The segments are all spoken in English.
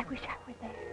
wish I were there.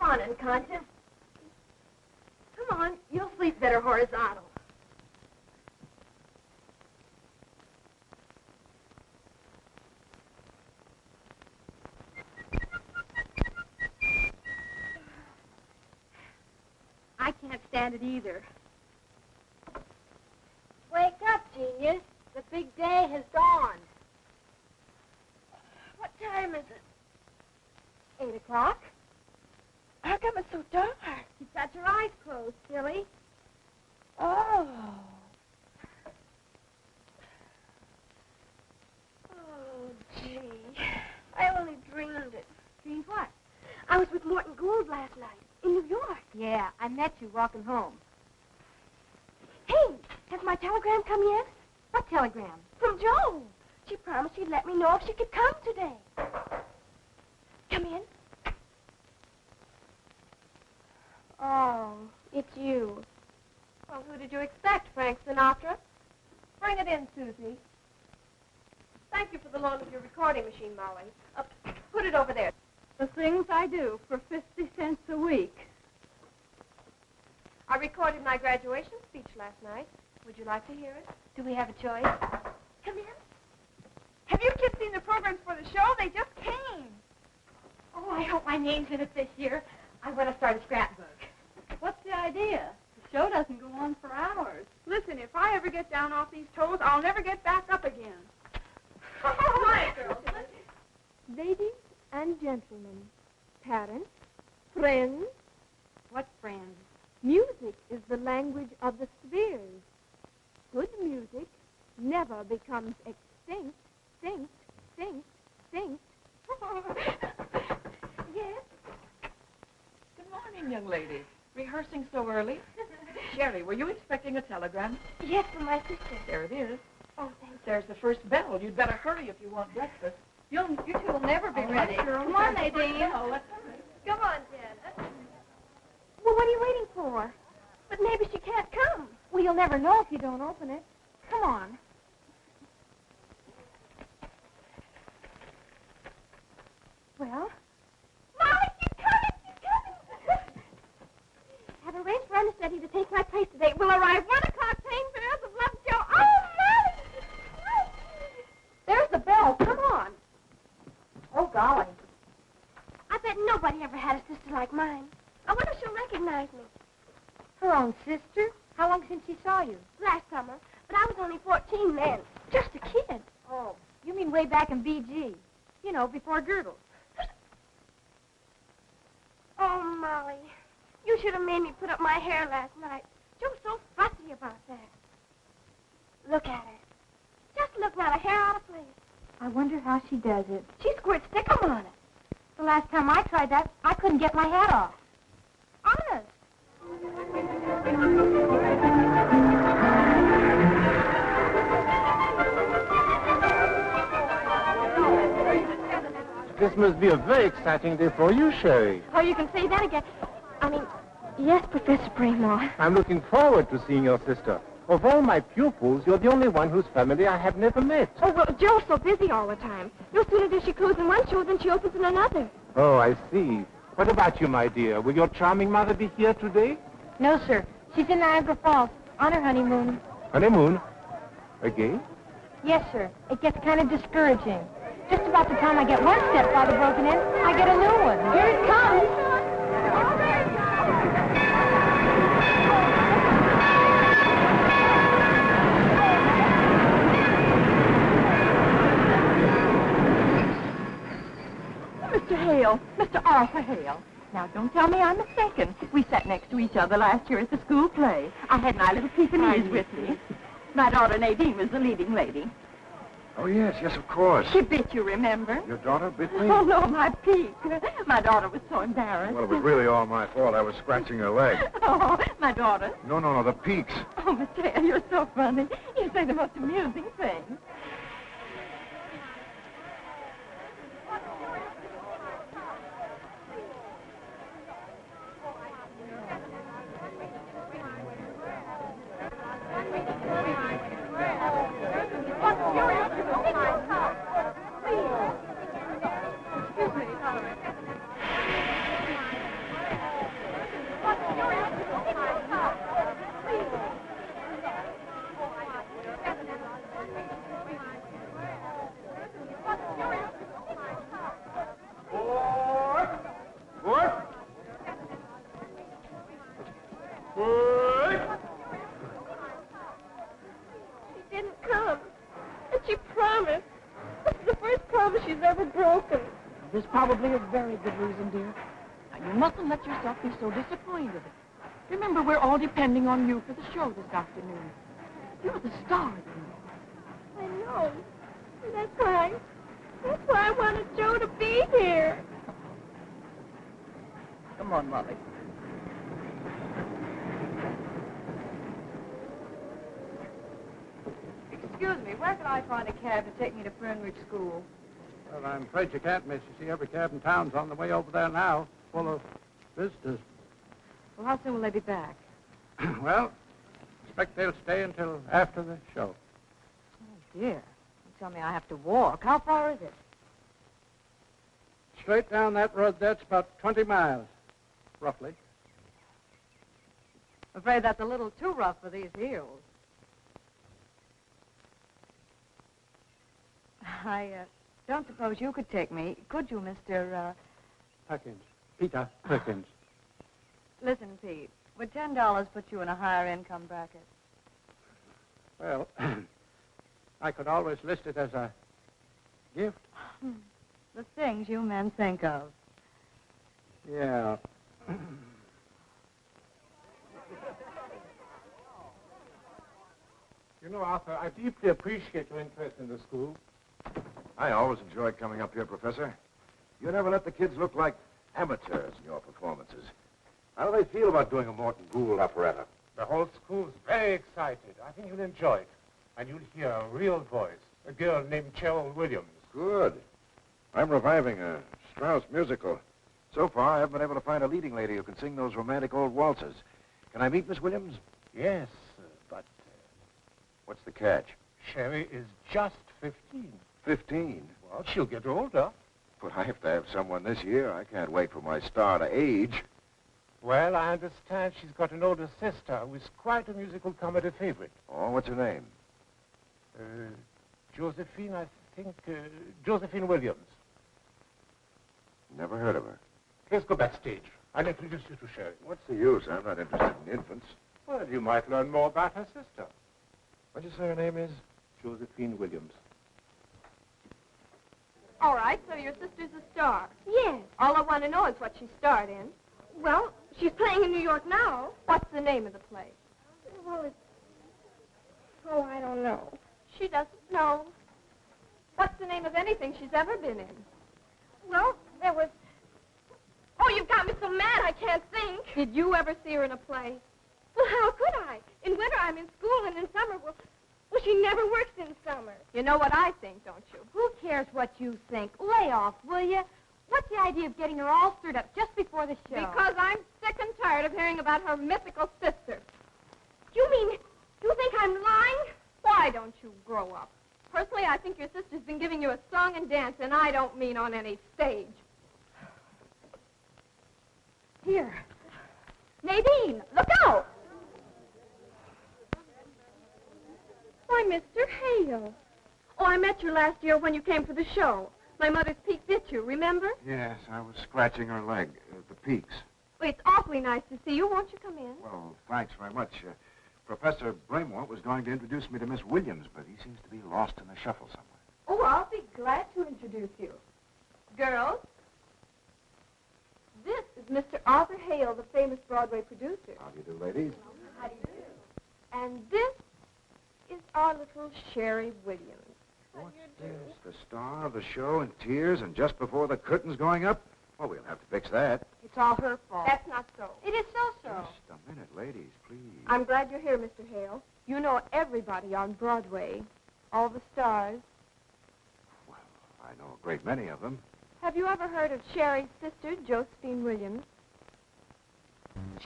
Come on, unconscious. Come on, you'll sleep better horizontal. I can't stand it either. Wake up, genius. The big day has dawned. What time is it? 8 o'clock. How come it's so dark? You've got your eyes closed, silly. Oh. Oh, gee. I only dreamed it. Dreamed what? I was with Morton Gould last night in New York. Yeah, I met you walking home. Hey, has my telegram come yet? What telegram? From Joan. She promised she'd let me know if she could come today. Come in. Oh, it's you. Well, who did you expect, Frank Sinatra? Bring it in, Susie. Thank Thank you for the loan of your recording machine, Molly. Put it over there. The things I do for 50 cents a week. I recorded my graduation speech last night. Would you like to hear it? Do we have a choice? Come in. Have you kids seen the programs for the show? They just came. Oh, I hope my name's in it this year. I want to start a scrapbook. What's the idea? The show doesn't go on for hours. Listen, if I ever get down off these toes, I'll never get back up again. Quiet, girls. Ladies and gentlemen, parents, friends, What friends? music is the language of the spheres. Good music never becomes extinct, extinct. Yes? Good morning, young lady. Rehearsing so early? Sherry, were you expecting a telegram? Yes, from my sister. There it is. Oh, thank you. There's the first bell. You'd better hurry if you want breakfast. You two will never be ready. Come on, Nadine. Come on, Janet. Well, what are you waiting for? But maybe she can't come. Well, you'll never know if you don't open it. Come on. Well? Molly, she's coming! She's coming! I've arranged for Understudy to take my place today. We'll arrive 1 o'clock, paying fares of Love Joe. Oh, Molly! There's the bell. Come on. Oh, golly. I bet nobody ever had a sister like mine. I wonder if she'll recognize me. Her own sister? How long since she saw you? Last summer, but I was only 14 then. Just a kid. Oh, you mean way back in BG. You know, before Girdles. Oh, Molly, you should have made me put up my hair last night. She was so fussy about that. Look at her. Just look, not a hair out of place. I wonder how she does it. She squirts stickum on it. The last time I tried that, I couldn't get my hat off. Honest. This must be a very exciting day for you, Sherry. Oh, you can say that again. I mean, yes, Professor Braymore. I'm looking forward to seeing your sister. Of all my pupils, you're the only one whose family I have never met. Oh, well, Jo's so busy all the time. No sooner does she close in one show than she opens in another. Oh, I see. What about you, my dear? Will your charming mother be here today? No, sir. She's in Niagara Falls on her honeymoon. Honeymoon? Again? Yes, sir. It gets kind of discouraging. Just about the time I get one stepfather broken in, I get a new one. Here it comes. Mr. Hale, Mr. Arthur Hale. Now, don't tell me I'm mistaken. We sat next to each other last year at the school play. I had my little Pekingese with me. My daughter Nadine was the leading lady. Oh, yes, of course. She bit you, remember? Your daughter bit me? Oh, no, my Pete. My daughter was so embarrassed. Well, it was really all my fault. I was scratching her leg. Oh, my daughter. No, the peaks. Oh, Mr. Hale, you're so funny. You say the most amusing things. She didn't come. And she promised. This is the first promise she's ever broken. There's probably a very good reason, dear. Now, you mustn't let yourself be so disappointed. Remember, we're all depending on you for the show this afternoon. You're the star, you know. I know. And that's why I wanted Joe to be here. Come on, Molly. Excuse me, where can I find a cab to take me to Fernridge School? Well, I'm afraid you can't, miss. You see, every cab in town's on the way over there now, full of visitors. Well, how soon will they be back? Well, expect they'll stay until after the show. Oh, dear. tell me I have to walk. How far is it? Straight down that road, that's about 20 miles, roughly. I'm afraid that's a little too rough for these heels. I don't suppose you could take me, could you, Mr. Perkins. Peter Perkins. Listen, Pete, would $10 put you in a higher income bracket? Well, I could always list it as a gift. The things you men think of. Yeah. You know, Arthur, I deeply appreciate your interest in the school. I always enjoyed coming up here, Professor. You never let the kids look like amateurs in your performances. How do they feel about doing a Morton Gould operetta? The whole school's very excited. I think you'll enjoy it. And you'll hear a real voice, a girl named Cheryl Williams. Good. I'm reviving a Strauss musical. So far, I haven't been able to find a leading lady who can sing those romantic old waltzes. Can I meet Miss Williams? Yes, but What's the catch? Sherry is just 15. 15? Well, she'll get older. But I have to have someone this year. I can't wait for my star to age. Well, I understand she's got an older sister who's quite a musical comedy favorite. Oh, what's her name? Josephine, I think, Josephine Williams. Never heard of her. Let's go backstage. I'll introduce you to Sherry. What's the use? I'm not interested in infants. Well, you might learn more about her sister. What'd you say her name is? Josephine Williams. All right, so your sister's a star. Yes. All I want to know is what she starred in. Well, she's playing in New York now. What's the name of the play? Well, it's... Oh, I don't know. She doesn't know. What's the name of anything she's ever been in? Well, there was... Oh, you've got me so mad I can't think. Did you ever see her in a play? Well, how could I? In winter, I'm in school, and in summer, well, she never works in summer. You know what I think, don't you? Who cares what you think? Lay off, will you? What's the idea of getting her all stirred up just before the show? Because I'm sick and tired of hearing about her mythical sister. You mean, you think I'm lying? Why don't you grow up? Personally, I think your sister's been giving you a song and dance, and I don't mean on any stage. Here. Nadine, look out! Why, Mr. Hale. Oh, I met you last year when you came for the show. My mother's peak bit you, remember? Yes, I was scratching her leg, the peaks. Well, it's awfully nice to see you. Won't you come in? Well, thanks very much. Professor Braymore was going to introduce me to Miss Williams, but he seems to be lost in the shuffle somewhere. Oh, I'll be glad to introduce you. Girls, this is Mr. Arthur Hale, the famous Broadway producer. How do you do, ladies? How do you do? And this is our little Sherry Williams. What's this? The star of the show in tears and just before the curtain's going up? Well, we'll have to fix that. It's all her fault. That's not so. It is so. Just a minute, ladies, please. I'm glad you're here, Mr. Hale. You know everybody on Broadway, all the stars. Well, I know a great many of them. Have you ever heard of Sherry's sister, Josephine Williams?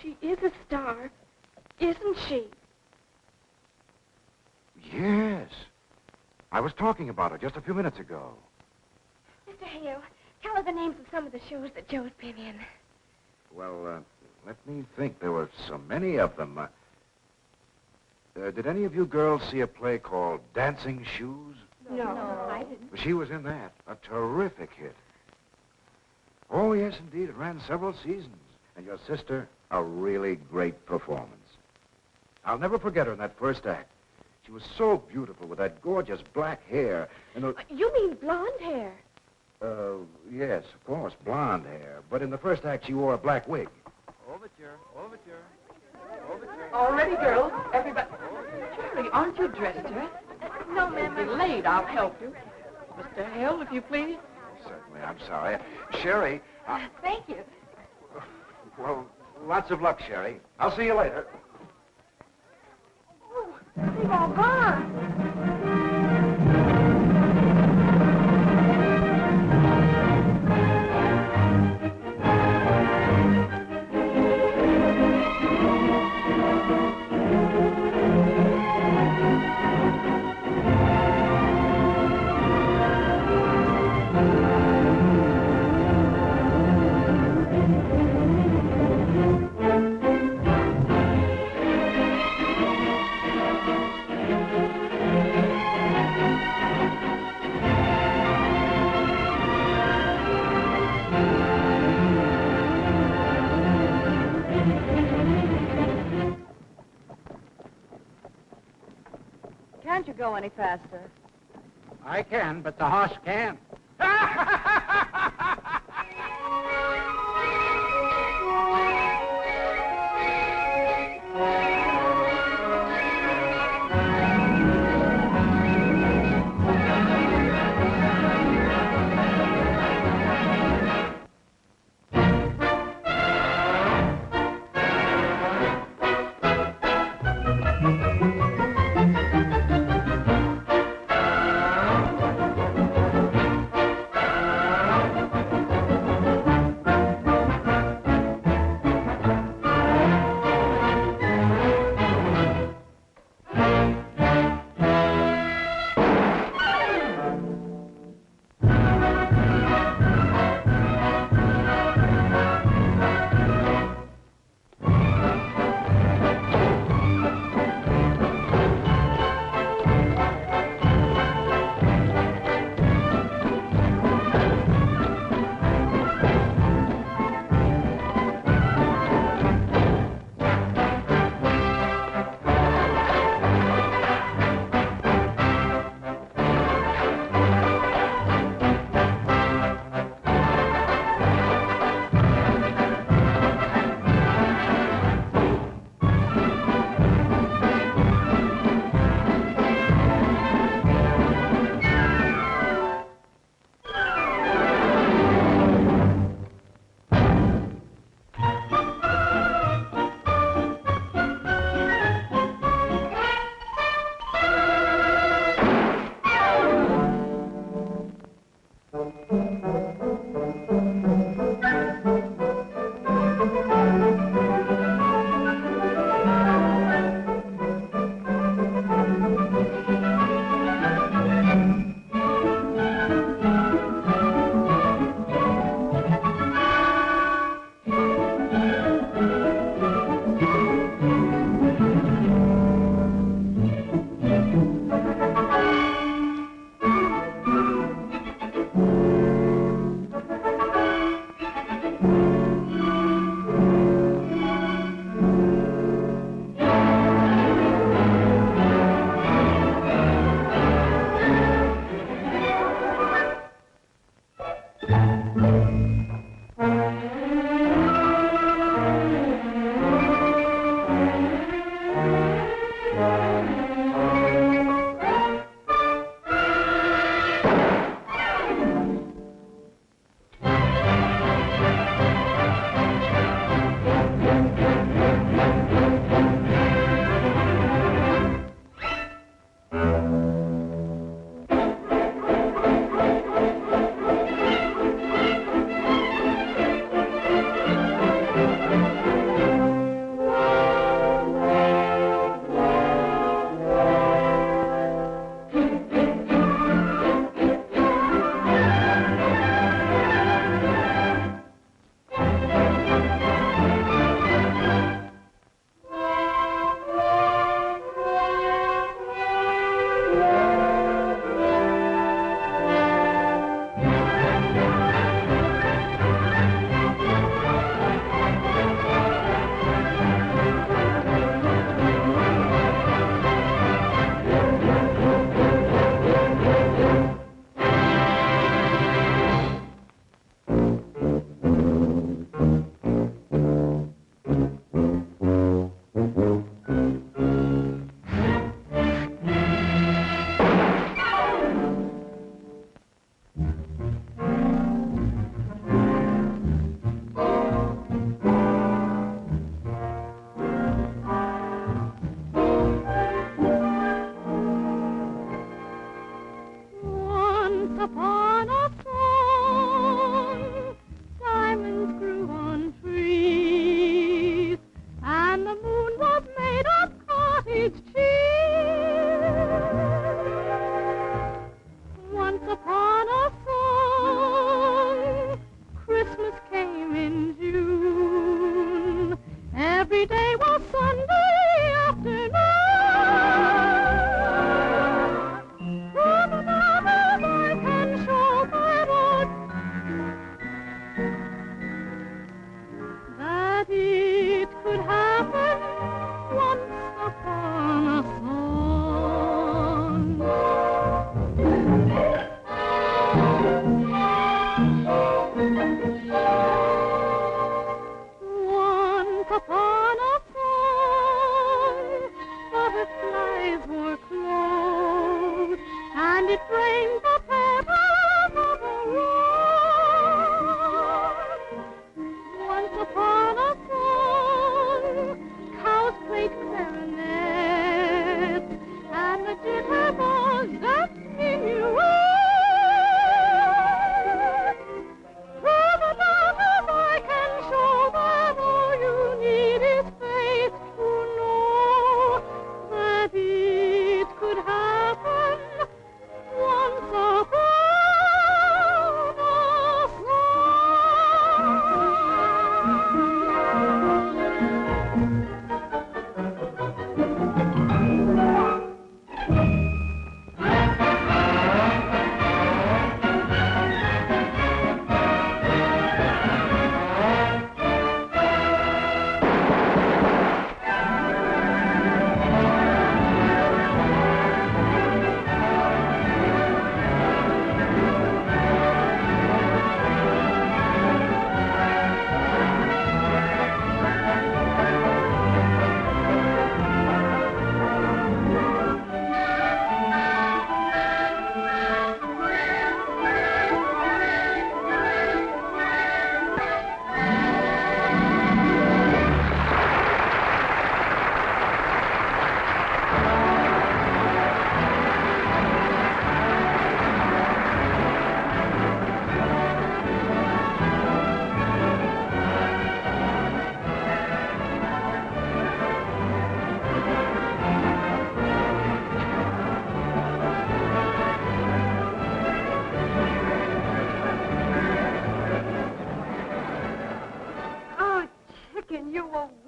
She is a star, isn't she? Yes. I was talking about her just a few minutes ago. Mr. Hale, tell her the names of some of the shows that Joe's been in. Well, let me think. There were so many of them. Did any of you girls see a play called Dancing Shoes? No, I didn't. She was in that. A terrific hit. Oh, yes, indeed. It ran several seasons. And your sister, a really great performance. I'll never forget her in that first act. She was so beautiful with that gorgeous black hair and the... You mean blonde hair? Yes, of course, blonde hair. But in the first act, she wore a black wig. Overture. All ready, girls. Everybody. Sherry, aren't you dressed yet? No, ma'am. You're late. I'll help you. Mr. Hale, if you please. Certainly, I'm sorry. Sherry, Thank you. well, lots of luck, Sherry. I'll see you later. Oh, they've all gone. can't you go any faster? I can, but the horse can't.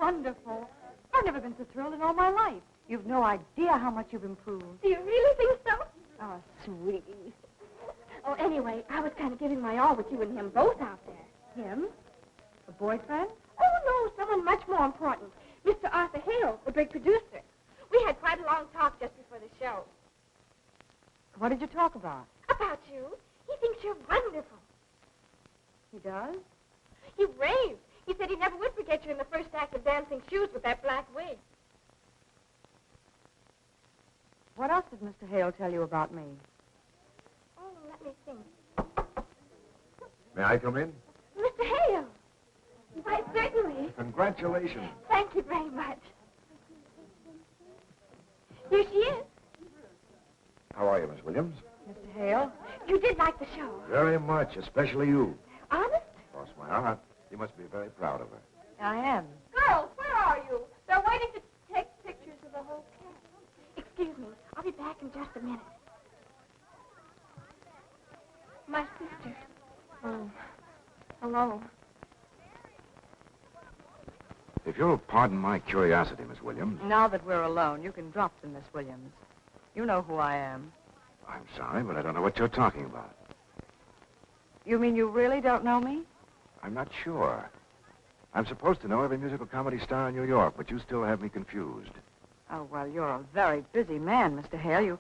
wonderful. I've never been so thrilled in all my life. You've no idea how much you've improved. Do you really think so? Oh, sweetie. Oh, anyway, I was kind of giving my all with you and him both out there. Him? A boyfriend? Oh, no, someone much more important. Mr. Arthur Hale, the great producer. We had quite a long talk just before the show. What did you talk about? About you. He thinks you're wonderful. He does? He raved. He said he never would forget you in the first act of Dancing Shoes with that black wig. What else did Mr. Hale tell you about me? Oh, let me think. May I come in? Mr. Hale. Why, certainly. Congratulations. Thank you very much. Here she is. How are you, Miss Williams? Mr. Hale? You did like the show. Very much, especially you. Honest? Cross my heart. You must be very proud of her. I am. Girls, where are you? They're waiting to take pictures of the whole cast. Excuse me. I'll be back in just a minute. My sister. Oh, hello. If you'll pardon my curiosity, Miss Williams. Now that we're alone, you can drop the Miss Williams. You know who I am. I'm sorry, but I don't know what you're talking about. You mean you really don't know me? I'm not sure. I'm supposed to know every musical comedy star in New York, but you still have me confused. Oh, well, you're a very busy man, Mr. Hale. You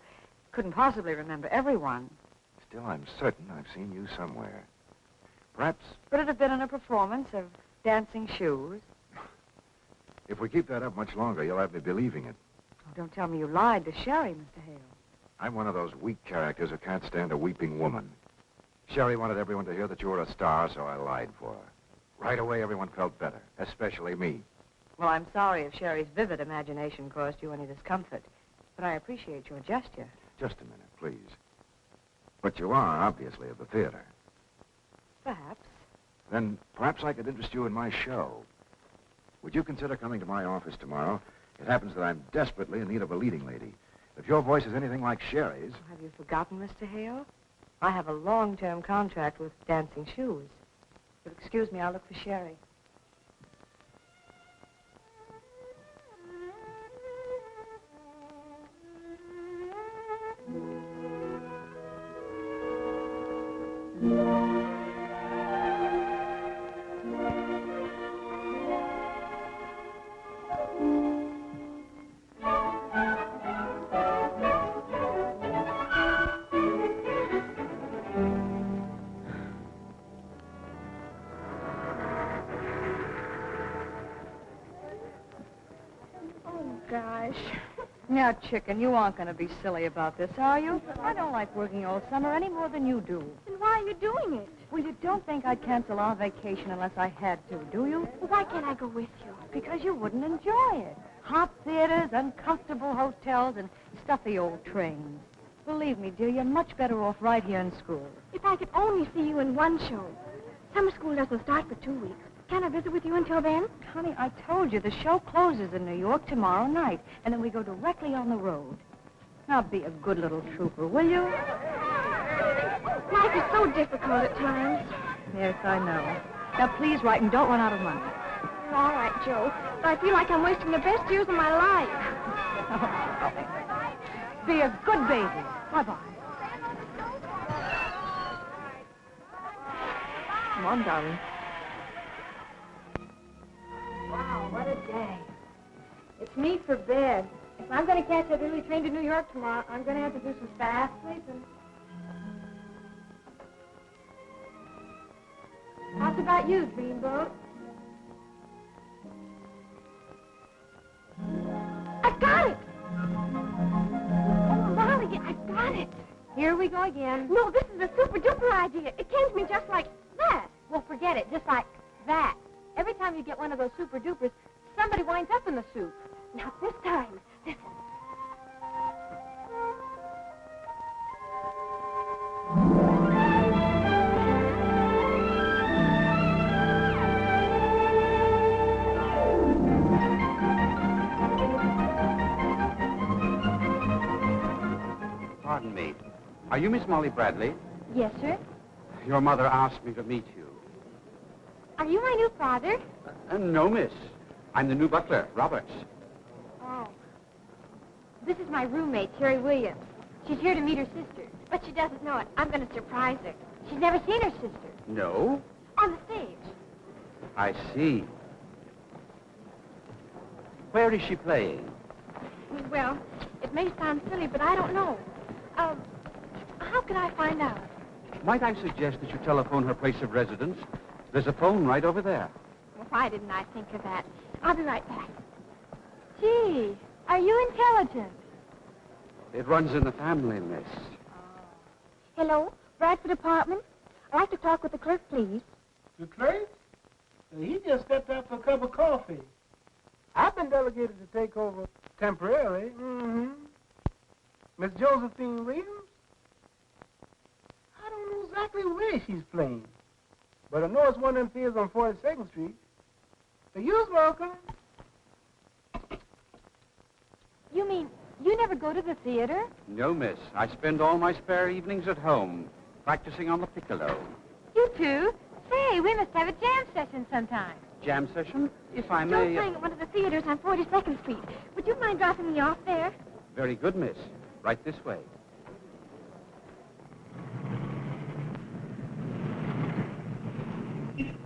couldn't possibly remember everyone. Still, I'm certain I've seen you somewhere. Perhaps, Could it have been in a performance of Dancing Shoes? if we keep that up much longer, you'll have me believing it. Oh, don't tell me you lied to Sherry, Mr. Hale. I'm one of those weak characters who can't stand a weeping woman. Sherry wanted everyone to hear that you were a star, so I lied for her. Right away, everyone felt better, especially me. Well, I'm sorry if Sherry's vivid imagination caused you any discomfort, but I appreciate your gesture. Just a minute, please. But you are, obviously, of the theater. Perhaps. Then perhaps I could interest you in my show. Would you consider coming to my office tomorrow? It happens that I'm desperately in need of a leading lady. If your voice is anything like Sherry's... Have you forgotten, Mr. Hale? I have a long-term contract with Dancing Shoes. But excuse me, I'll look for Sherry. Gosh. Now, chicken, you aren't going to be silly about this, are you? I don't like working all summer any more than you do. Then why are you doing it? Well, you don't think I'd cancel our vacation unless I had to, do you? Well, why can't I go with you? Because you wouldn't enjoy it. Hot theaters, uncomfortable hotels, and stuffy old trains. Believe me, dear, you're much better off right here in school. If I could only see you in one show. Summer school doesn't start for 2 weeks. Can I visit with you until then? Honey, I told you the show closes in New York tomorrow night, and then we go directly on the road. Now, be a good little trooper, will you? Life is so difficult at times. Yes, I know. Now, please write and don't run out of money. All right, Joe. But I feel like I'm wasting the best years of my life. Be a good baby. Bye-bye. Come on, darling. Wow, what a day. It's me for bed. If I'm going to catch that early train to New York tomorrow, I'm going to have to do some fast sleeping. How's about you, Dreamboat? I've got it! Oh, Molly, I've got it. Here we go again. No, this is a super-duper idea. It came to me just like that. Well, forget it. Just like that. Every time you get one of those super-dupers, somebody winds up in the soup. Now, this time, listen. Pardon me. Are you Miss Molly Bradley? Yes, sir. Your mother asked me to meet you. Are you my new father? No, miss. I'm the new butler, Roberts. Oh. This is my roommate, Terry Williams. She's here to meet her sister, but she doesn't know it. I'm going to surprise her. She's never seen her sister. No? On the stage. I see. Where is she playing? Well, it may sound silly, but I don't know. How can I find out? Might I suggest that you telephone her place of residence? There's a phone right over there. Well, why didn't I think of that? I'll be right back. Gee, are you intelligent? It runs in the family, miss. Hello, Bradford Apartment. I'd like to talk with the clerk, please. The clerk? He just stepped out for a cup of coffee. I've been delegated to take over temporarily. Mm-hmm. Miss Josephine Williams? I don't know exactly where she's playing, but I know it's one of them theaters on 42nd Street. You're welcome. You mean you never go to the theater? No, miss. I spend all my spare evenings at home, practicing on the piccolo. You too? Say, we must have a jam session sometime. Jam session? If I Joe's may... playing at one of the theaters on 42nd Street. Would you mind dropping me off there? Very good, miss. Right this way.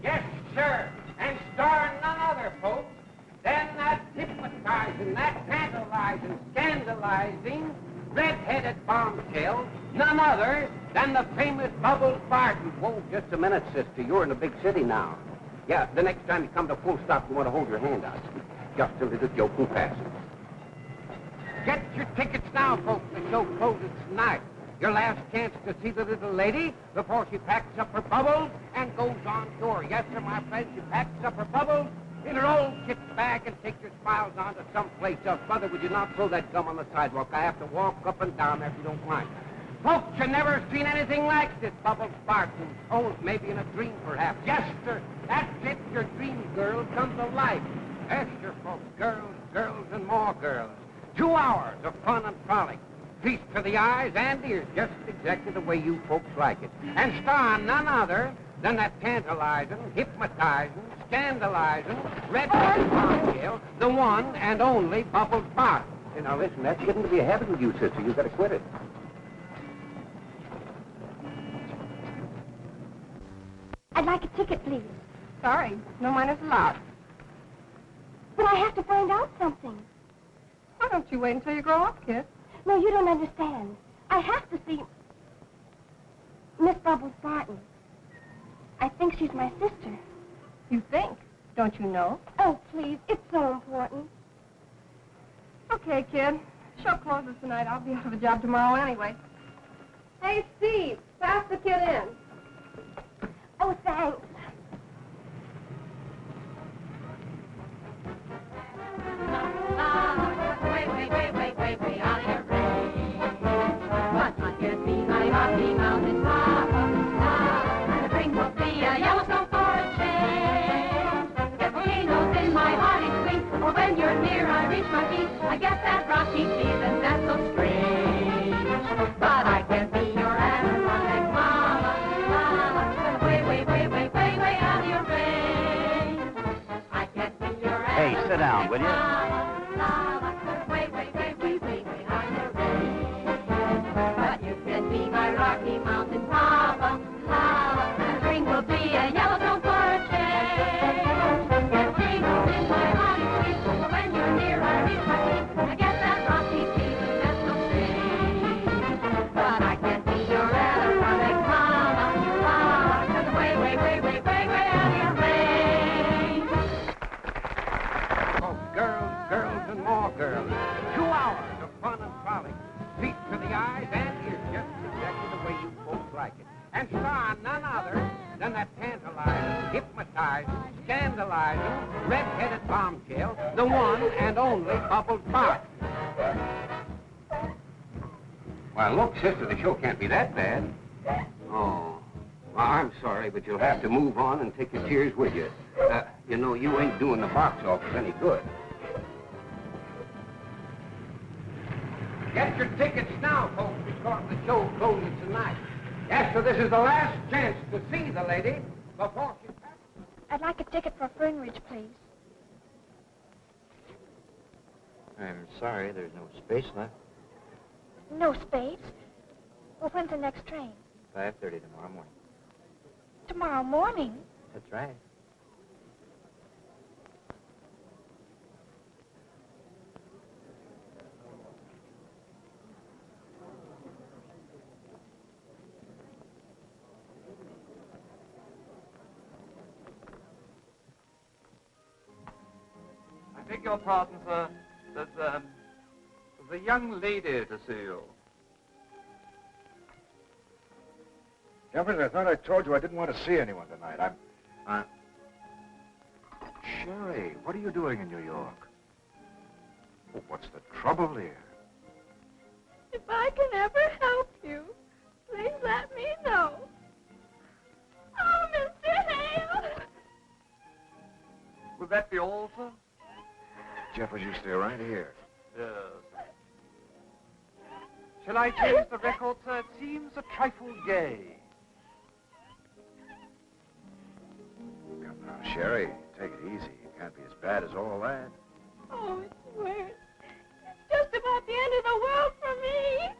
Yes, sir. And star none other, folks, than that hypnotizing, that tantalizing, scandalizing, red-headed bombshell, none other than the famous Bubbles Barton. Whoa, just a minute, sister. You're in a big city now. Yeah, the next time you come to full stop, you want to hold your hand out. Just a little joke and pass it. Get your tickets now, folks. The show closes tonight. Your last chance to see the little lady before she packs up her bubbles and goes on tour. Yes, sir, my friend, she packs up her bubbles in her old kit bag and takes your smiles on to someplace else. Mother, would you not throw that gum on the sidewalk? I have to walk up and down there if you don't mind. Folks, you never seen anything like this, Bubbles Barton. Oh, maybe in a dream, perhaps. Yes, sir, that's it. Your dream girl come to life. Yes, sir, folks. Girls, girls, and more girls. 2 hours of fun and frolic. Feast for the eyes and ears, just exactly the way you folks like it. And starring none other than that tantalizing, hypnotizing, scandalizing, red-headed bombshell, the one and only Bubbles Barton. Hey, now listen, that's getting to be a habit with you, sister. You've got to quit it. I'd like a ticket, please. Sorry, no minors allowed. But I have to find out something. Why don't you wait until you grow up, kid? No, you don't understand. I have to see Miss Bubbles Barton. I think she's my sister. You think? Don't you know? Oh, please, it's so important. Okay, kid. Show closes tonight. I'll be out of a job tomorrow anyway. Hey, Steve, pass the kid in. Oh, thanks. Way out of your range. But I can see my Rocky Mountain lava, and the spring will be a Yellowstone for a change. Get volcanoes in my body swing, or when you're near I reach my feet. I get that rocky feeling that's so strange. But I can be your animatronic mama, way out of your range. I can be your Hey, sit down, will you? Rocky Mountain lava, and the spring will be a Yellowstone for a change. Get tingles in my body sweet, when you're near I reach my feet. I get that rocky feeling that's so strange. But I can't be your electronic mama, cause I'm way out of your range. Oh, girls, girls, and more girls. 2 hours of fun and frolic. Feast for the eyes and ears, just exactly the way you folks like it. And star none other than that tantalizing, hypnotizing, scandalizing, red-headed bombshell, the one and only Bubbles Barton. Well, look, sister, the show can't be that bad. Oh. Well, I'm sorry, but you'll have to move on and take your tears with you. You know, you ain't doing the box office any good. Get your tickets now, folks, because the show closes tonight. Yes, so this is the last chance to see the lady before she passes. I'd like a ticket for Fern Ridge, please. I'm sorry, there's no space left. No space? Well, when's the next train? 5:30 tomorrow morning. Tomorrow morning? That's right. I beg your pardon, sir. There's a young lady to see you. Jeffers, I thought I told you I didn't want to see anyone tonight. Sherry, what are you doing in New York? Oh, what's the trouble here? If I can ever help you, please let me know. Oh, Mr. Hale! Would that be all, sir? Jeffers, you stay right here. Yes. Shall I change the record, sir? It seems a trifle gay. Come now, Sherry, take it easy. It can't be as bad as all that. Oh, it's worse. It's just about the end of the world for me.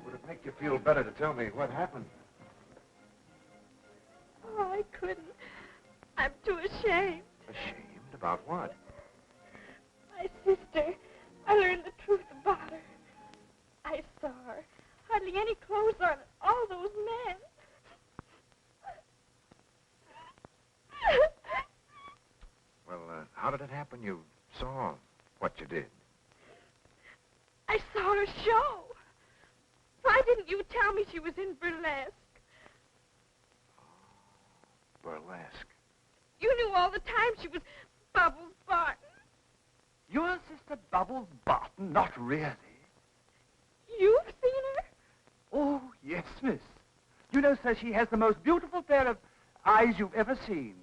Would it make you feel better to tell me what happened? Oh, I couldn't. I'm too ashamed. Ashamed? About what? My sister. I learned the truth about her. I saw her. Hardly any clothes on, all those men. Well, how did it happen? You saw what you did. I saw her show. Why didn't you tell me she was in burlesque? Burlesque. You knew all the time she was Bubbles Barton. Your sister Bubbles Barton? Not really. You've seen her? Oh, yes, miss. You know, sir, she has the most beautiful pair of eyes you've ever seen.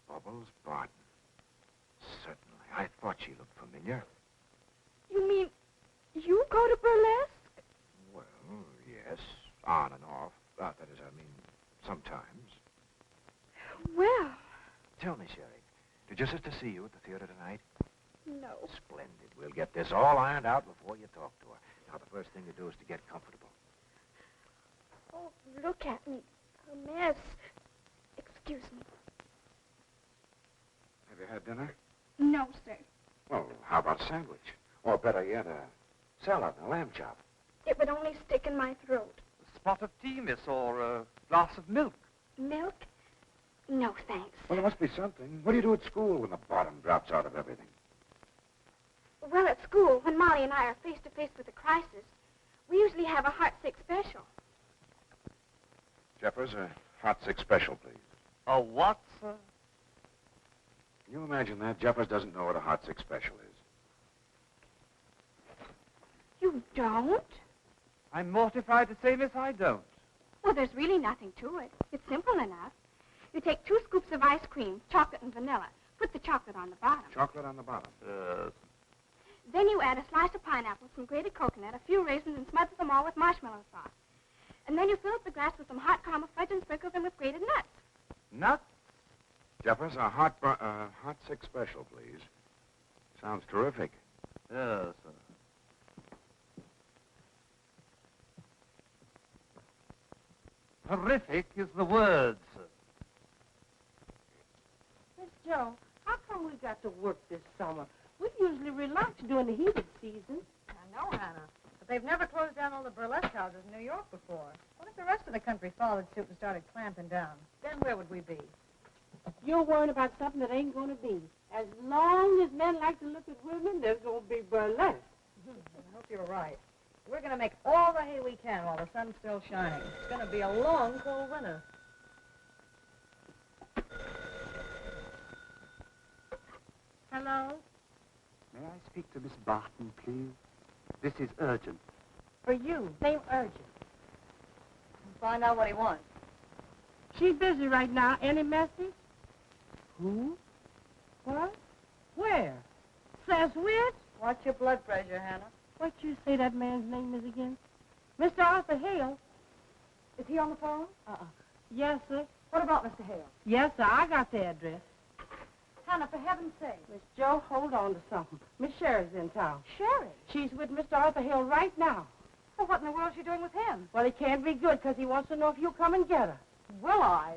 Bubbles Barton. Certainly. I thought she looked familiar. You mean you go to burlesque? Well, yes. On and off. That is, I mean, sometimes. Well. Tell me, Sherry, did your sister see you at the theater tonight? No. Splendid. We'll get this all ironed out before you talk to her. Now, the first thing to do is to get comfortable. Oh, look at me. A mess. Excuse me. Have you had dinner? No, sir. Well, how about a sandwich? Or better yet, a salad and a lamb chop. It would only stick in my throat. A spot of tea, miss, or a glass of milk. Milk? No, thanks. Well, there must be something. What do you do at school when the bottom drops out of everything? Well, at school, when Molly and I are face to face with a crisis, we usually have a heart-sick special. Jeffers, a hot six special, please. A what, sir? Can you imagine that? Jeffers doesn't know what a hot six special is. You don't? I'm mortified to say, miss, I don't. Well, there's really nothing to it. It's simple enough. You take 2 scoops of ice cream, chocolate and vanilla. Put the chocolate on the bottom. Chocolate on the bottom. Then you add a slice of pineapple, some grated coconut, a few raisins, and smother them all with marshmallow sauce. And then you fill up the glass with some hot caramel fudge and sprinkle them with grated nuts. Nuts? Jeffers, a hot six special, please. Sounds terrific. Yes, sir. Terrific is the word, sir. Miss Joe, how come we got to work this summer? We usually relax during the heated season. I know, Hannah. But they've never closed down all the burlesque houses in New York before. What if the rest of the country followed suit and started clamping down? Then where would we be? You're worrying about something that ain't going to be. As long as men like to look at women, there's going to be burlesque. I hope you're right. We're going to make all the hay we can while the sun's still shining. It's going to be a long, cold winter. Hello? May I speak to Miss Barton, please? This is urgent. For you. Name urgent. Find out what he wants. She's busy right now. Any message? Who? What? Where? Says which? Watch your blood pressure, Hannah. What you say that man's name is again? Mr. Arthur Hale. Is he on the phone? Yes, sir. What about Mr. Hale? Yes, sir. I got the address. Hannah, for heaven's sake. Miss Joe, hold on to something. Miss Sherry's in town. Sherry? She's with Mr. Arthur Hale right now. Well, what in the world is she doing with him? Well, he can't be good because he wants to know if you'll come and get her. Will I?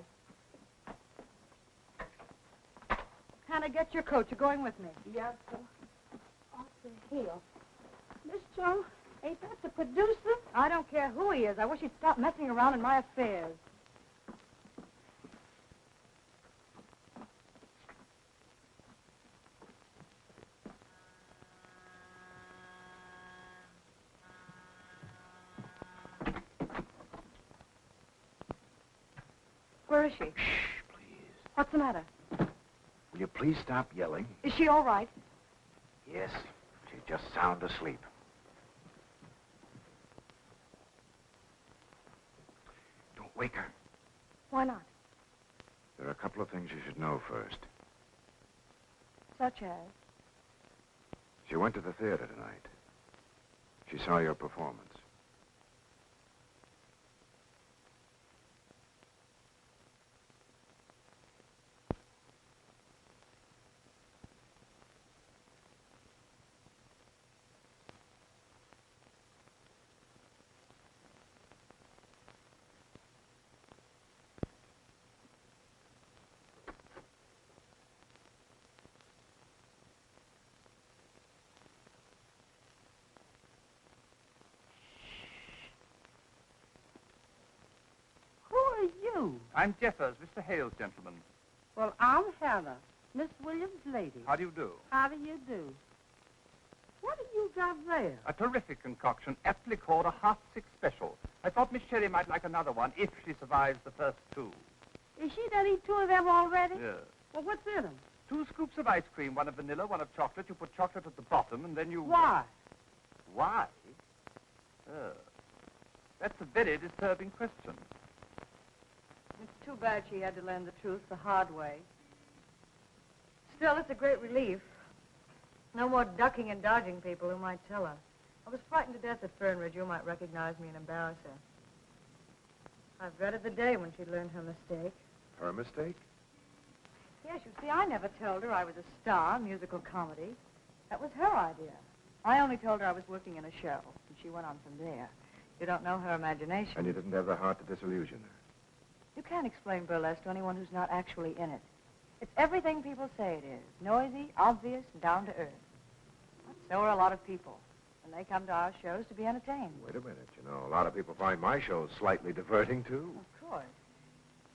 Hannah, get your coat. You're going with me. Yes, sir. Arthur Hale. Miss Joe, ain't that the producer? I don't care who he is. I wish he'd stop messing around in my affairs. Where is she? Shh, please. What's the matter? Will you please stop yelling? Is she all right? Yes, she's just sound asleep. Don't wake her. Why not? There are a couple of things you should know first. Such as? She went to the theater tonight. She saw your performance. You? I'm Jeffers, Mr. Hale's gentleman. Well, I'm Hannah, Miss Williams' lady. How do you do? How do you do? What have you got there? A terrific concoction, aptly called a half six special. I thought Miss Sherry might like another one if she survives the first two. Is she done eat two of them already? Yes. Well, what's in them? 2 scoops of ice cream, one of vanilla, one of chocolate. You put chocolate at the bottom, and then you... Why? Why? That's a very disturbing question. It's too bad she had to learn the truth the hard way. Still, it's a great relief. No more ducking and dodging people who might tell her. I was frightened to death that Fernridge, you might recognize me and embarrass her. I've dreaded the day when she'd learn her mistake. Her mistake? Yes, you see, I never told her I was a star, musical comedy. That was her idea. I only told her I was working in a show, and she went on from there. You don't know her imagination. And you didn't have the heart to disillusion her. You can't explain burlesque to anyone who's not actually in it. It's everything people say it is. Noisy, obvious, and down to earth. So are a lot of people. And they come to our shows to be entertained. Wait a minute. You know, a lot of people find my shows slightly diverting, too. Of course.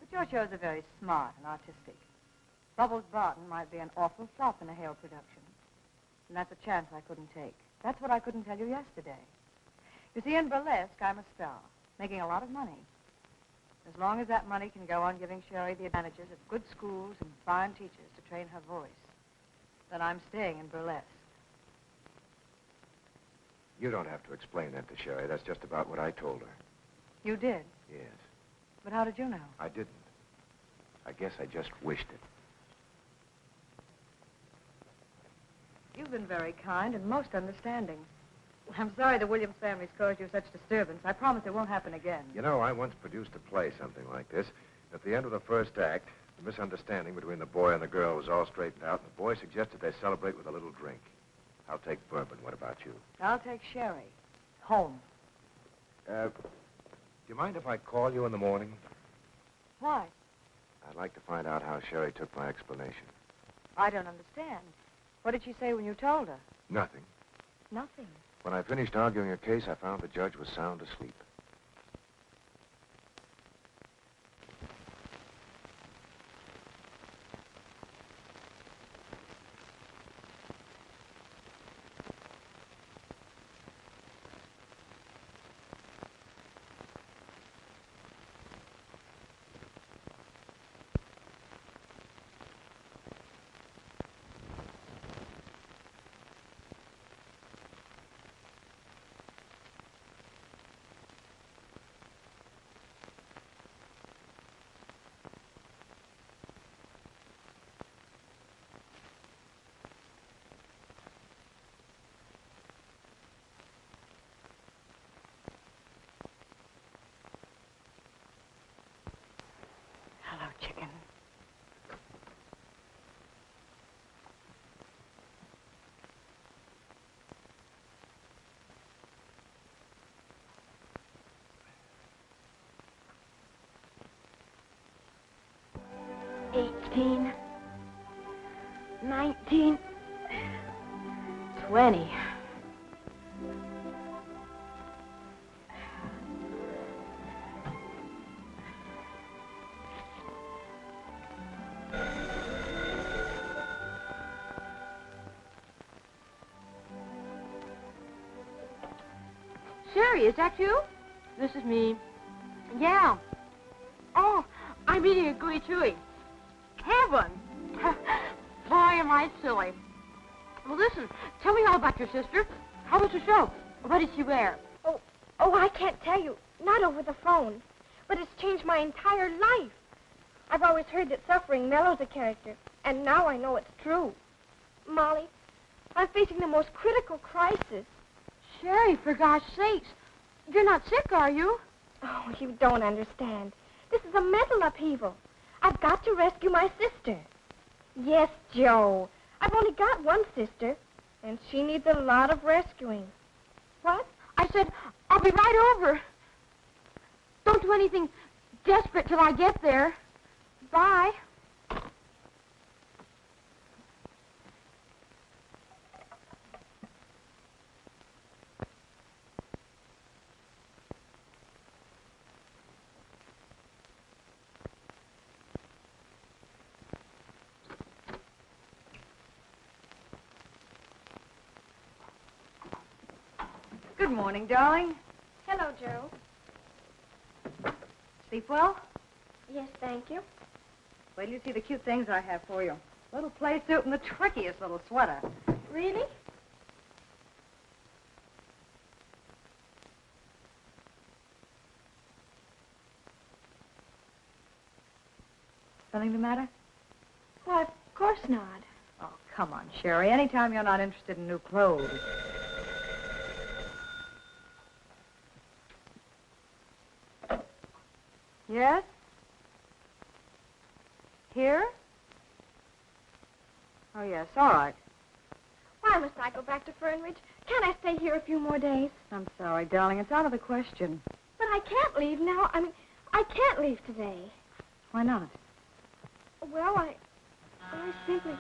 But your shows are very smart and artistic. Bubbles Barton might be an awful flop in a Hale production. And that's a chance I couldn't take. That's what I couldn't tell you yesterday. You see, in burlesque, I'm a star, making a lot of money. As long as that money can go on giving Sherry the advantages of good schools and fine teachers to train her voice, then I'm staying in burlesque. You don't have to explain that to Sherry. That's just about what I told her. You did? Yes. But how did you know? I didn't. I guess I just wished it. You've been very kind and most understanding. I'm sorry the Williams family's caused you such disturbance. I promise it won't happen again. You know, I once produced a play, something like this. At the end of the first act, the misunderstanding between the boy and the girl was all straightened out, and the boy suggested they celebrate with a little drink. I'll take bourbon. What about you? I'll take Sherry. Home. Do you mind if I call you in the morning? Why? I'd like to find out how Sherry took my explanation. I don't understand. What did she say when you told her? Nothing. Nothing. When I finished arguing her case, I found the judge was sound asleep. 18, 19, 20. Sherry, is that you? This is me. Yeah. Oh, I'm eating a gooey chewy. Heaven! Boy, am I silly. Well, listen, tell me all about your sister. How was the show? What did she wear? Oh, I can't tell you. Not over the phone. But it's changed my entire life. I've always heard that suffering mellows a character, and now I know it's true. Molly, I'm facing the most critical crisis. Sherry, for gosh sakes. You're not sick, are you? Oh, you don't understand. This is a mental upheaval. I've got to rescue my sister. Yes, Joe. I've only got one sister, and she needs a lot of rescuing. What? I said, I'll be right over. Don't do anything desperate till I get there. Bye. Good morning, darling. Hello, Joe. Sleep well? Yes, thank you. Wait till you see the cute things I have for you. Little play suit and the trickiest little sweater. Really? Something the matter? Why, of course not. Oh, come on, Sherry. Anytime you're not interested in new clothes. Yes? Here? Oh, yes, all right. Why must I go back to Fernridge? Can't I stay here a few more days? I'm sorry, darling. It's out of the question. But I can't leave now. I can't leave today. Why not? Well, I simply...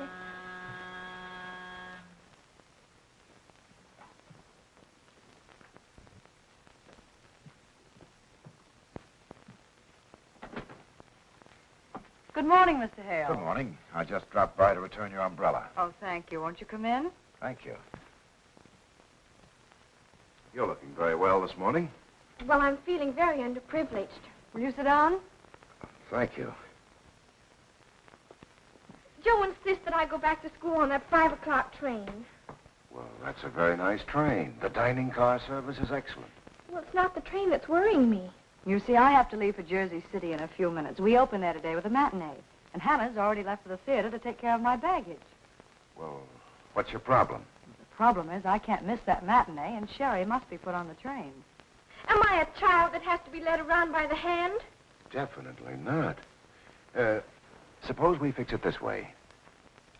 Good morning, Mr. Hale. Good morning. I just dropped by to return your umbrella. Oh, thank you. Won't you come in? Thank you. You're looking very well this morning. Well, I'm feeling very underprivileged. Will you sit down? Thank you. Joe insists that I go back to school on that 5 o'clock train. Well, that's a very nice train. The dining car service is excellent. Well, it's not the train that's worrying me. You see, I have to leave for Jersey City in a few minutes. We open there today with a matinee. And Hannah's already left for the theater to take care of my baggage. Well, what's your problem? The problem is I can't miss that matinee, and Sherry must be put on the train. Am I a child that has to be led around by the hand? Definitely not. Suppose we fix it this way.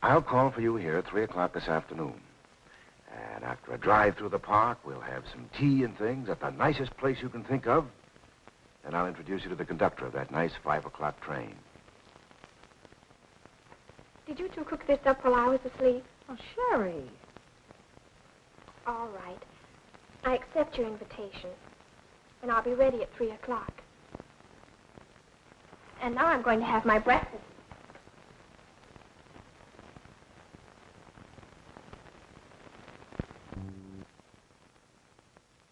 I'll call for you here at 3 o'clock this afternoon. And after a drive through the park, we'll have some tea and things at the nicest place you can think of. And I'll introduce you to the conductor of that nice 5 o'clock train. Did you two cook this up while I was asleep? Oh, Sherry. All right. I accept your invitation. And I'll be ready at 3 o'clock. And now I'm going to have my breakfast.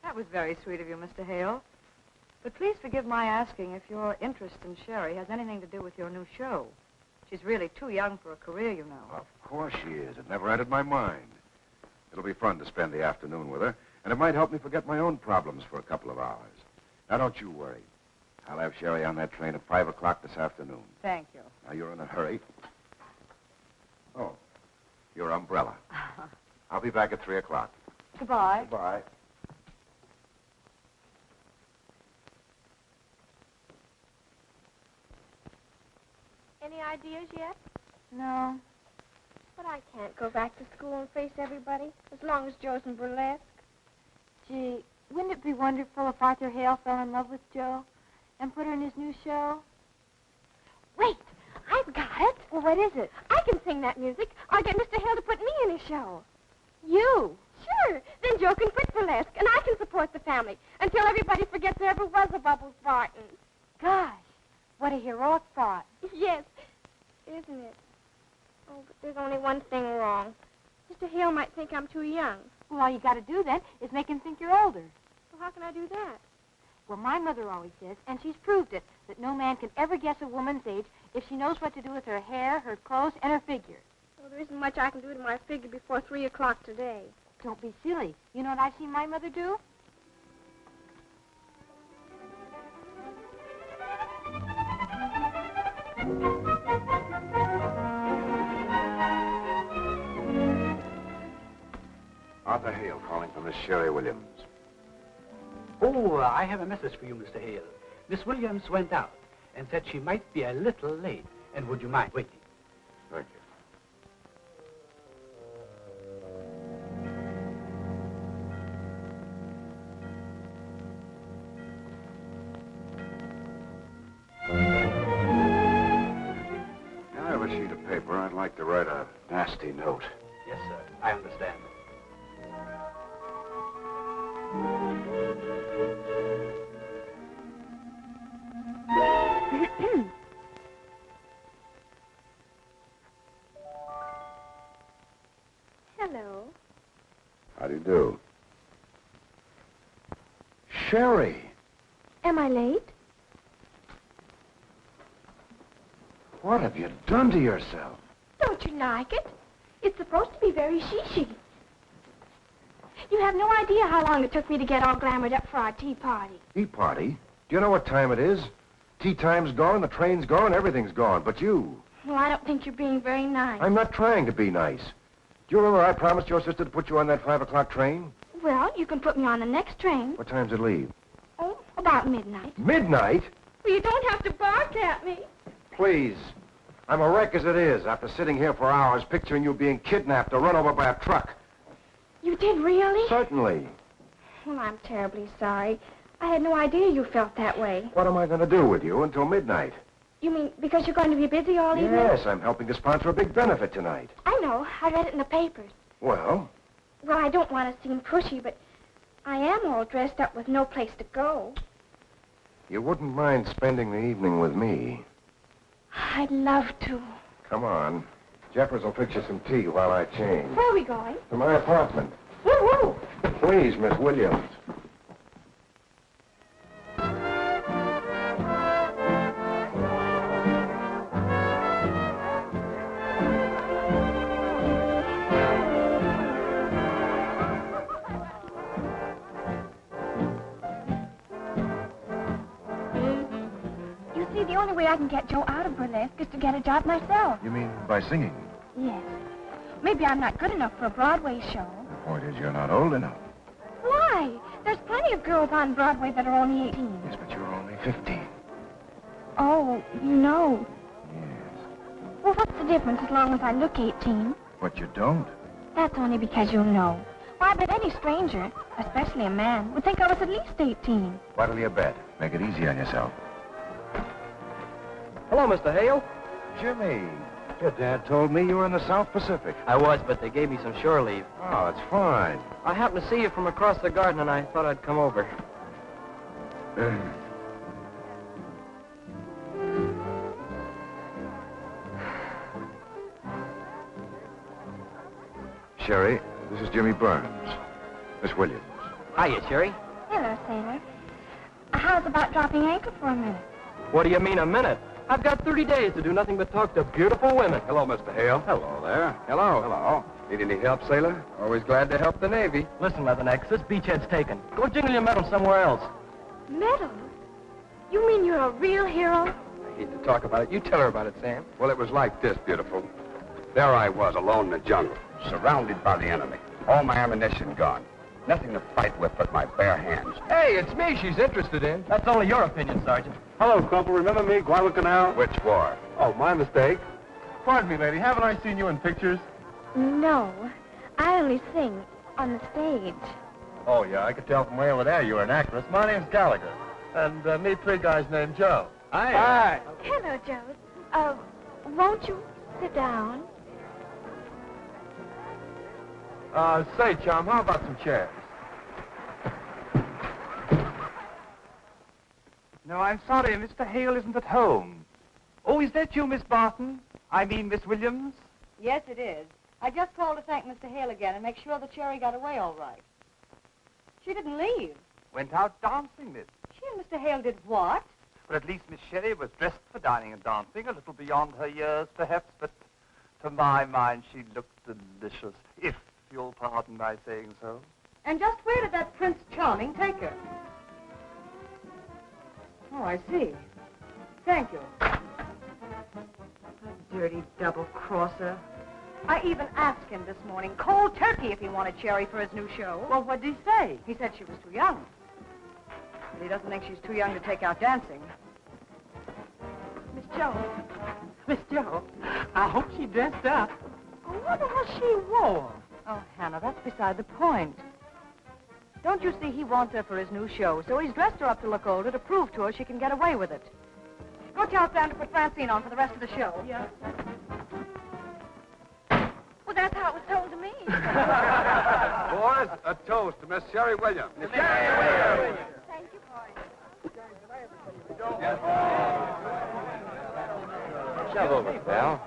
That was very sweet of you, Mr. Hale. But please forgive my asking if your interest in Sherry has anything to do with your new show. She's really too young for a career, you know. Of course she is. It never entered my mind. It'll be fun to spend the afternoon with her, and it might help me forget my own problems for a couple of hours. Now, don't you worry. I'll have Sherry on that train at 5 o'clock this afternoon. Thank you. Now, you're in a hurry. Oh, your umbrella. I'll be back at 3 o'clock. Goodbye. Goodbye. Any ideas yet? No. But I can't go back to school and face everybody as long as Joe's in burlesque. Gee, wouldn't it be wonderful if Arthur Hale fell in love with Joe and put her in his new show? Wait, I've got it. what is it? I can sing that music. I'll get Mr. Hale to put me in his show. You? Sure. Then Joe can quit burlesque, and I can support the family until everybody forgets there ever was a Bubbles Barton. Gosh, what a heroic thought. Yes, isn't it? Oh, but there's only one thing wrong. Mr. Hale might think I'm too young. Well, all you got to do then is make him think you're older. Well, how can I do that? Well, my mother always says, and she's proved it, that no man can ever guess a woman's age if she knows what to do with her hair, her clothes, and her figure. Well, there isn't much I can do to my figure before 3 o'clock today. Don't be silly. You know what I've seen my mother do? Arthur Hale calling for Miss Sherry Williams. Oh, I have a message for you, Mr. Hale. Miss Williams went out and said she might be a little late. And would you mind waiting? Thank you. I have a sheet of paper. I'd like to write a nasty note. Yes, sir. I understand. Hello. How do you do? Sherry! Am I late? What have you done to yourself? Don't you like it? It's supposed to be very she-she. You have no idea how long it took me to get all glamored up for our tea party. Tea party? Do you know what time it is? Tea time's gone, the train's gone, everything's gone, but you. Well, I don't think you're being very nice. I'm not trying to be nice. Do you remember I promised your sister to put you on that 5 o'clock train? Well, you can put me on the next train. What time's it leave? Oh, about midnight. Midnight? Well, you don't have to bark at me. Please. I'm a wreck as it is after sitting here for hours picturing you being kidnapped or run over by a truck. You did really? Certainly. Well, I'm terribly sorry. I had no idea you felt that way. What am I going to do with you until midnight? You mean because you're going to be busy all evening? Yes, I'm helping to sponsor a big benefit tonight. I know. I read it in the papers. Well? Well, I don't want to seem pushy, but I am all dressed up with no place to go. You wouldn't mind spending the evening with me. I'd love to. Come on. Jeffers will fix you some tea while I change. Where are we going? To my apartment. Woo-woo! Please, Miss Williams. The only way I can get Joe out of burlesque is to get a job myself. You mean by singing? Yes. Maybe I'm not good enough for a Broadway show. The point is you're not old enough. Why? There's plenty of girls on Broadway that are only 18. Yes, but you're only 15. Oh, you know. Yes. Well, what's the difference as long as I look 18? But you don't. That's only because you know. Why, I bet any stranger, especially a man, would think I was at least 18. What'll you bet? Make it easy on yourself. Hello, Mr. Hale. Jimmy, your dad told me you were in the South Pacific. I was, but they gave me some shore leave. Oh, that's fine. I happened to see you from across the garden, and I thought I'd come over. Sherry, this is Jimmy Burns. Miss Williams. Hiya, Sherry. Hello, sailor. How's about dropping anchor for a minute? What do you mean, a minute? I've got 30 days to do nothing but talk to beautiful women. Hello, Mr. Hale. Hello there. Hello. Hello. Need any help, sailor? Always glad to help the Navy. Listen, Leathernecks, this beachhead's taken. Go jingle your medal somewhere else. Medal? You mean you're a real hero? I hate to talk about it. You tell her about it, Sam. Well, it was like this, beautiful. There I was, alone in the jungle, surrounded by the enemy. All my ammunition gone. Nothing to fight with but my bare hands. Hey, it's me she's interested in. That's only your opinion, Sergeant. Hello, Crumple. Remember me, Guadalcanal? Which war? Oh, my mistake. Pardon me, lady. Haven't I seen you in pictures? No. I only sing on the stage. Oh, yeah. I could tell from way over there you were an actress. My name's Gallagher. And meet three guys named Joe. Hi. Hello, Joe. Won't you Sit down. Say, chum, how about some chairs? No, I'm sorry, Mr. Hale isn't at home. Oh, is that you, Miss Barton? I mean, Miss Williams? Yes, it is. I just called to thank Mr. Hale again and make sure that Cherry got away all right. She didn't leave. Went out dancing, miss. She and Mr. Hale did what? Well, at least Miss Sherry was dressed for dining and dancing, a little beyond her years, perhaps, but to my mind she looked delicious, if you'll pardon my saying so. And just where did that Prince Charming take her? Oh, I see. Thank you. Dirty double-crosser. I even asked him this morning, cold turkey, if he wanted Cherry for his new show. Well, what'd he say? He said she was too young. But he doesn't think she's too young to take out dancing. Miss Jo. Miss Jo, I hope she dressed up. I wonder what she wore. Oh, Hannah, that's beside the point. Don't you see he wants her for his new show, so he's dressed her up to look older to prove to her she can get away with it. Go tell Sam to put Francine on for the rest of the show. Yes. Well, that's how it was told to me. Boys, a toast to Miss Sherry Williams. Miss Sherry Williams. Thank you, boys. Shove over, pal.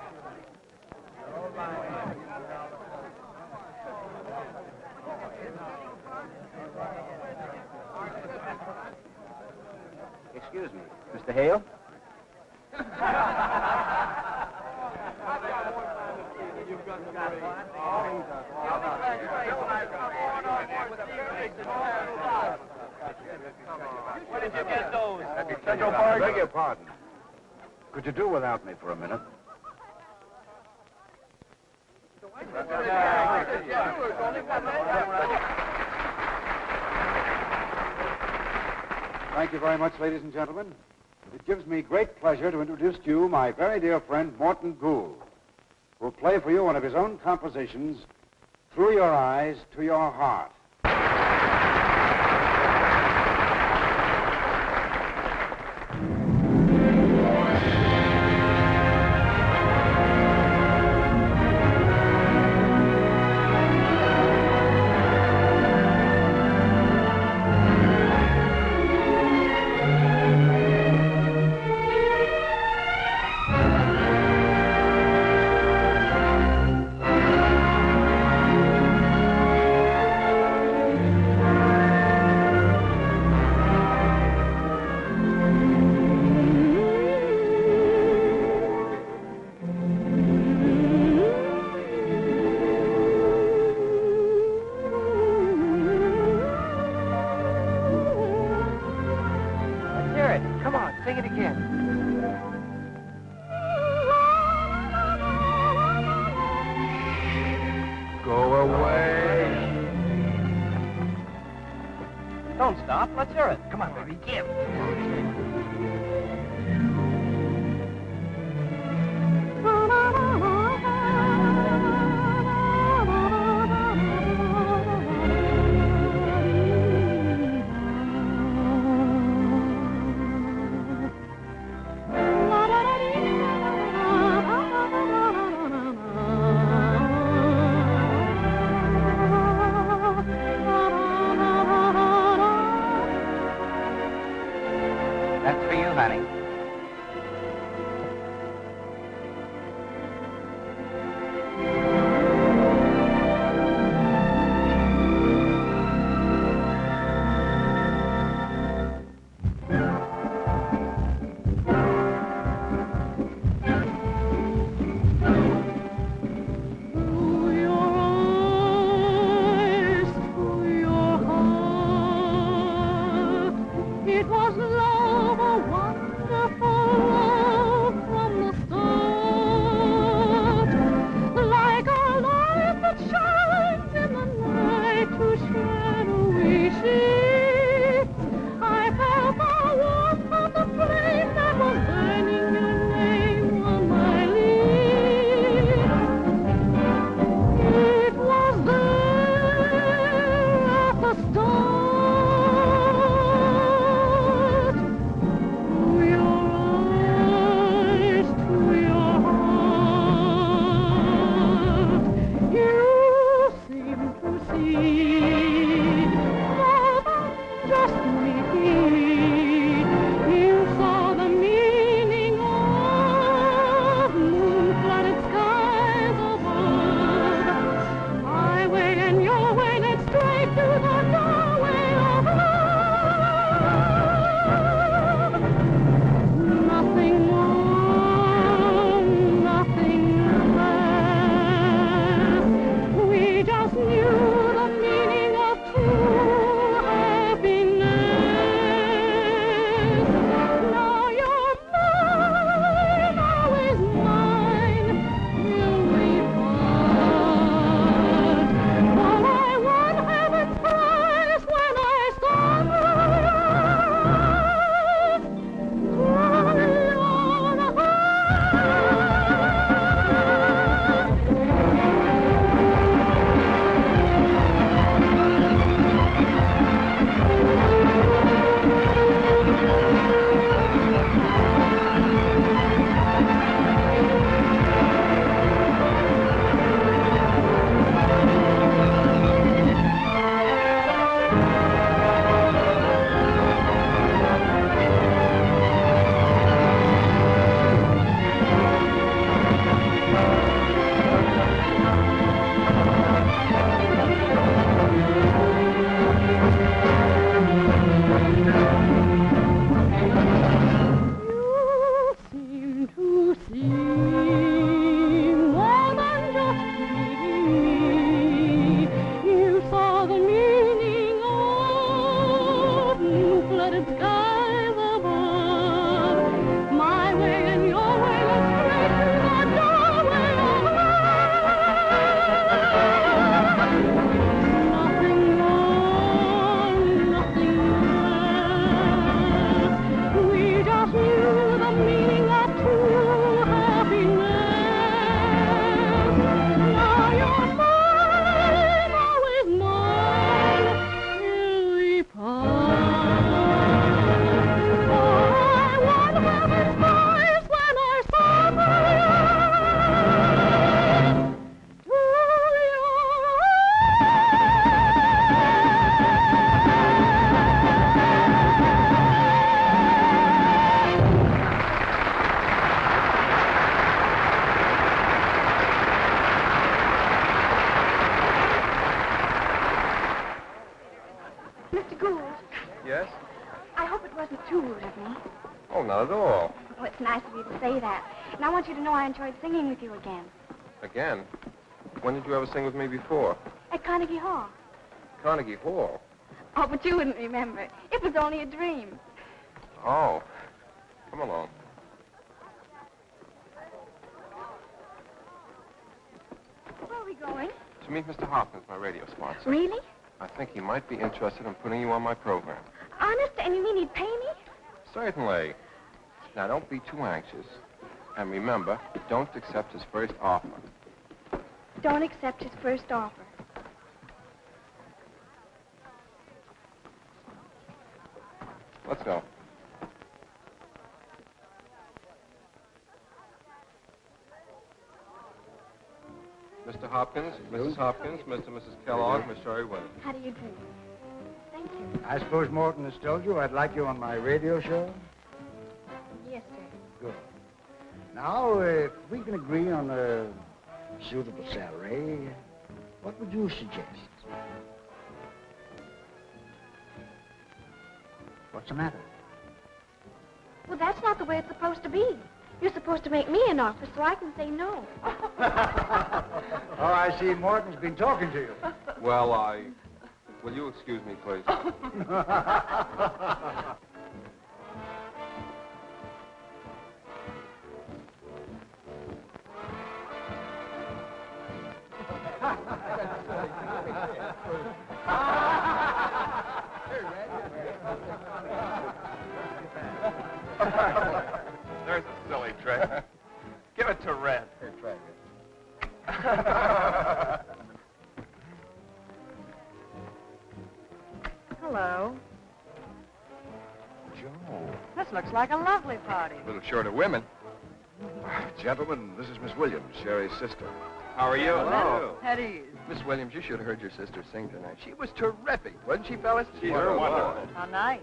Excuse me, Mr. Hale? Where did you get those? Beg your pardon. Could you do without me for a minute? Thank you very much, ladies and gentlemen. It gives me great pleasure to introduce to you my very dear friend, Morton Gould, who will play for you one of his own compositions, Through Your Eyes to Your Heart. Don't stop. Let's hear it. Come on, baby. Give. not at all. Oh, it's nice of you to say that. And I want you to know I enjoyed singing with you again. Again? When did you ever sing with me before? At Carnegie Hall. Carnegie Hall? Oh, but you wouldn't remember. It was only a dream. Oh. Come along. Where are we going? To meet Mr. Hopkins, my radio sponsor. Really? I think he might be interested in putting you on my program. Honest? And you mean he'd pay me? Certainly. Now, don't be too anxious. And remember, don't accept his first offer. Don't accept his first offer. Let's go. Mr. Hopkins, Mrs. Hopkins, Mr. and Mrs. Kellogg, Miss Sherry Williams. How do you do? Thank you. I suppose Morton has told you I'd like you on my radio show? Yes, sir. Good. Now, if we can agree on a suitable salary, what would you suggest? What's the matter? Well, that's not the way it's supposed to be. You're supposed to make me an offer so I can say no. Oh, I see Morton's been talking to you. Well, will you excuse me, please? There's a silly trick. Give it to Red. Here, try it. Hello. Joe. This looks like a lovely party. A little short of women. Gentlemen, this is Miss Williams, Sherry's sister. How are you? Hello. At ease. Miss Williams, you should have heard your sister sing tonight. She was terrific, wasn't she, fellas? She sure was. How nice.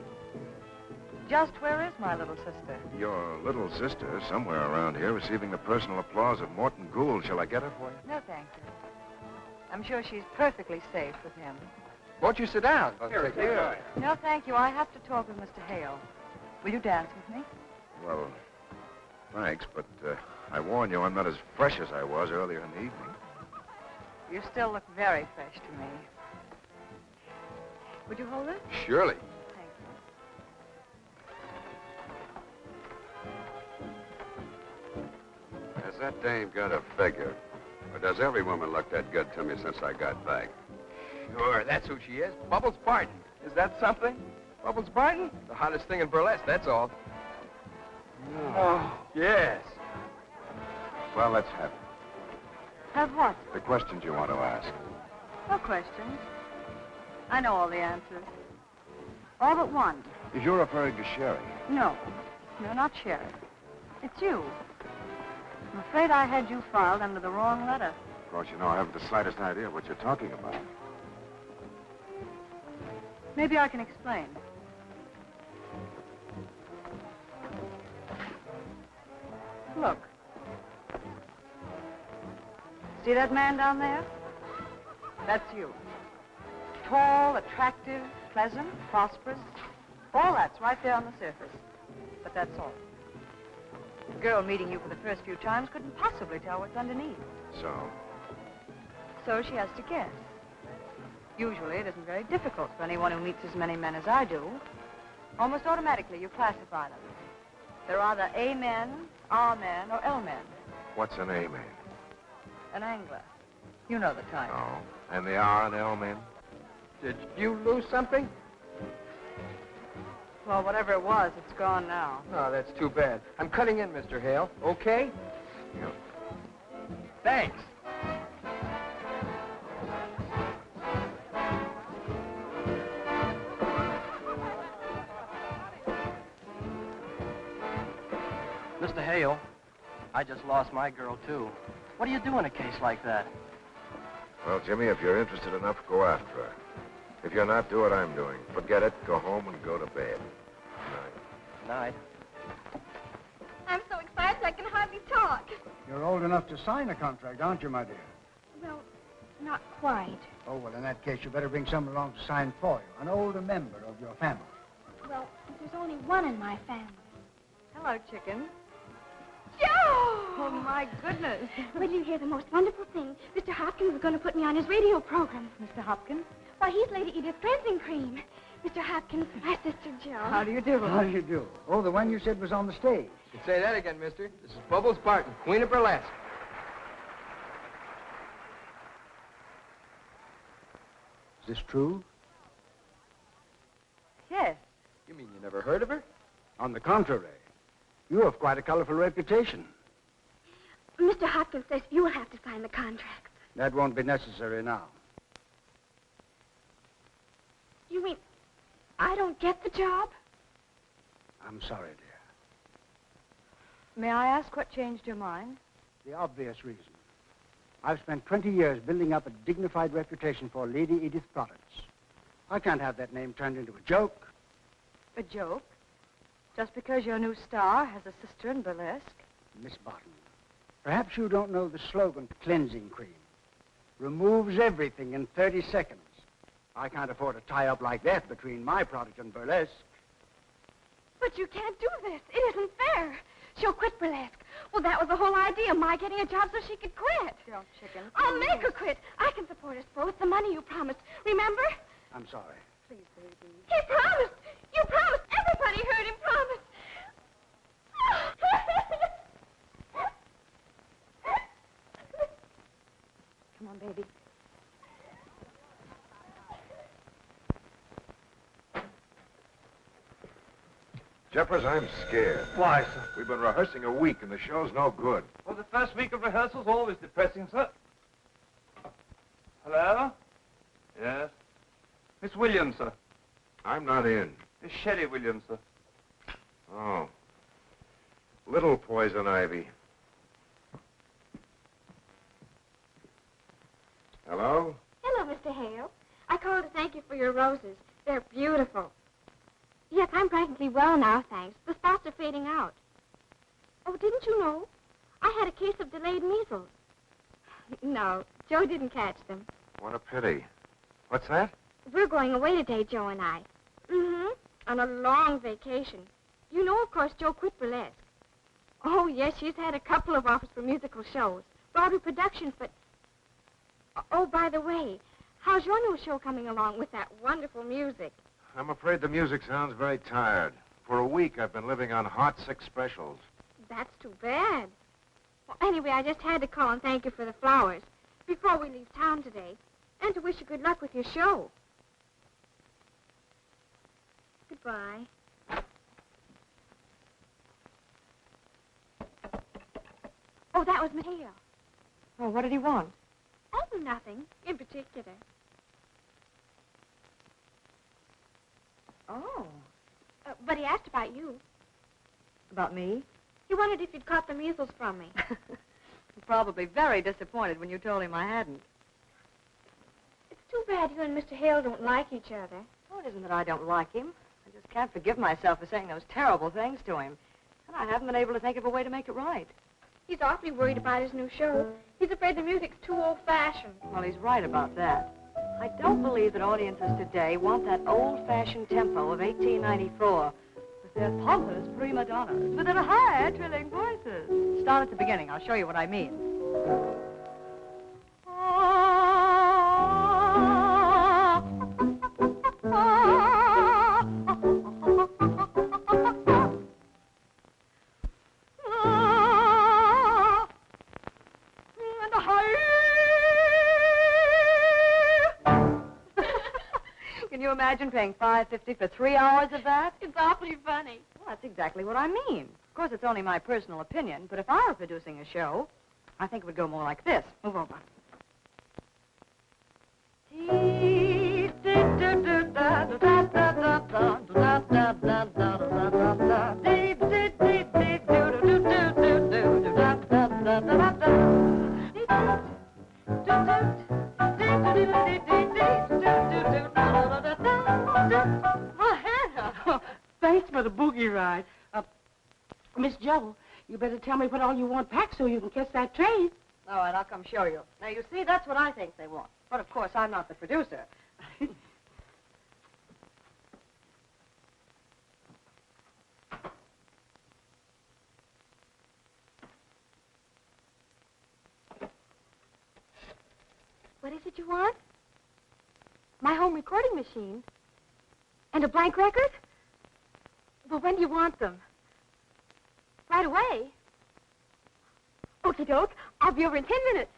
Just where is my little sister? Your little sister, somewhere around here, receiving the personal applause of Morton Gould. Shall I get her for you? No, thank you. I'm sure she's perfectly safe with him. Won't you sit down? Here, take it. No, thank you. I have to talk with Mr. Hale. Will you dance with me? Well, thanks, but I warn you, I'm not as fresh as I was earlier in the evening. You still look very fresh to me. Would you hold it? Surely. Thank you. Has that dame got a figure? Or does every woman look that good to me since I got back? Sure, that's who she is. Bubbles Barton. Is that something? Bubbles Barton? The hottest thing in burlesque, that's all. Oh, yes. Well, let's have it. Have what? The questions you want to ask. No questions. I know all the answers. All but one. If you're referring to Sherry. No. No, not Sherry. It's you. I'm afraid I had you filed under the wrong letter. Of course, you know, I haven't the slightest idea what you're talking about. Maybe I can explain. Look. See that man down there? That's you. Tall, attractive, pleasant, prosperous. All that's right there on the surface. But that's all. A girl meeting you for the first few times couldn't possibly tell what's underneath. So she has to guess. Usually it isn't very difficult for anyone who meets as many men as I do. Almost automatically you classify them. They're either A men, R men, or L men. What's an A man? An angler. You know the type. Oh. And the R and L men? Did you lose something? Well, whatever it was, it's gone now. Oh, that's too bad. I'm cutting in, Mr. Hale. Okay? Yeah. Thanks. Mr. Hale, I just lost my girl, too. What do you do in a case like that? Well, Jimmy, if you're interested enough, go after her. If you're not, do what I'm doing. Forget it, go home and go to bed. Good Night. I'm so excited I can hardly talk. You're old enough to sign a contract, aren't you, my dear? Well, not quite. Oh, well, in that case, you better bring someone along to sign for you, an older member of your family. Well, there's only one in my family. Hello, chicken. Joe! Oh, my goodness. Will you hear the most wonderful thing? Mr. Hopkins is going to put me on his radio program. Mr. Hopkins? Why, he's Lady Edith Cleansing Cream. Mr. Hopkins, my sister Joe. How do you do? How do you do? Oh, the one you said was on the stage. You can say that again, mister. This is Bubbles Barton, Queen of Burlesque. Is this true? Yes. You mean you never heard of her? On the contrary, you have quite a colorful reputation. Mr. Hopkins says you will have to sign the contract. That won't be necessary now. You mean I don't get the job? I'm sorry, dear. May I ask what changed your mind? The obvious reason. I've spent 20 years building up a dignified reputation for Lady Edith products. I can't have that name turned into a joke. A joke? Just because your new star has a sister in burlesque? Miss Barton, perhaps you don't know the slogan, cleansing cream. Removes everything in 30 seconds. I can't afford a tie-up like that between my product and burlesque. But you can't do this. It isn't fair. She'll quit burlesque. Well, that was the whole idea, my getting a job so she could quit. Girl, chicken. I'll make her quit. I can support us both. The money you promised. Remember? I'm sorry. Please, baby. He promised. You promised. Everybody heard him promise. Come on, baby. Jeffers, I'm scared. Why, sir? We've been rehearsing a week, and the show's no good. Well, the first week of rehearsal's always depressing, sir. Hello? Yes? Miss Williams, sir. I'm not in. Miss Sherry Williams, sir. Oh. Little poison ivy. Hello? Hello, Mr. Hale. I called to thank you for your roses. They're beautiful. Yes, I'm practically well now, thanks. The spots are fading out. Oh, didn't you know? I had a case of delayed measles. No, Joe didn't catch them. What a pity. What's that? We're going away today, Joe and I. Mm-hmm. On a long vacation. You know, of course, Joe quit burlesque. Oh, yes, she's had a couple of offers for musical shows. Broadway productions, but... Oh, by the way, how's your new show coming along with that wonderful music? I'm afraid the music sounds very tired. For a week, I've been living on Hot 6 specials. That's too bad. Well, anyway, I just had to call and thank you for the flowers before we leave town today, and to wish you good luck with your show. Goodbye. Oh, that was Mateo. Oh, what did he want? Oh, nothing in particular. Oh. But he asked about you. About me? He wondered if you'd caught the measles from me. Probably very disappointed when you told him I hadn't. It's too bad you and Mr. Hale don't like each other. Oh, it isn't that I don't like him. I just can't forgive myself for saying those terrible things to him. And I haven't been able to think of a way to make it right. He's awfully worried about his new show. He's afraid the music's too old-fashioned. Well, he's right about that. I don't believe that audiences today want that old-fashioned tempo of 1894 with their pompous prima donnas with their high, trilling voices. Start at the beginning. I'll show you what I mean. Can you imagine paying $5.50 for 3 hours of that? It's awfully funny. Well, that's exactly what I mean. Of course, it's only my personal opinion, but if I were producing a show, I think it would go more like this. Move over. Thanks for the boogie ride. Miss Jo, you better tell me what all you want packed so you can catch that train. All right, I'll come show you. Now, you see, that's what I think they want. But, of course, I'm not the producer. What is it you want? My home recording machine? And a blank record? Well, when do you want them? Right away? Okie doke. I'll be over in 10 minutes.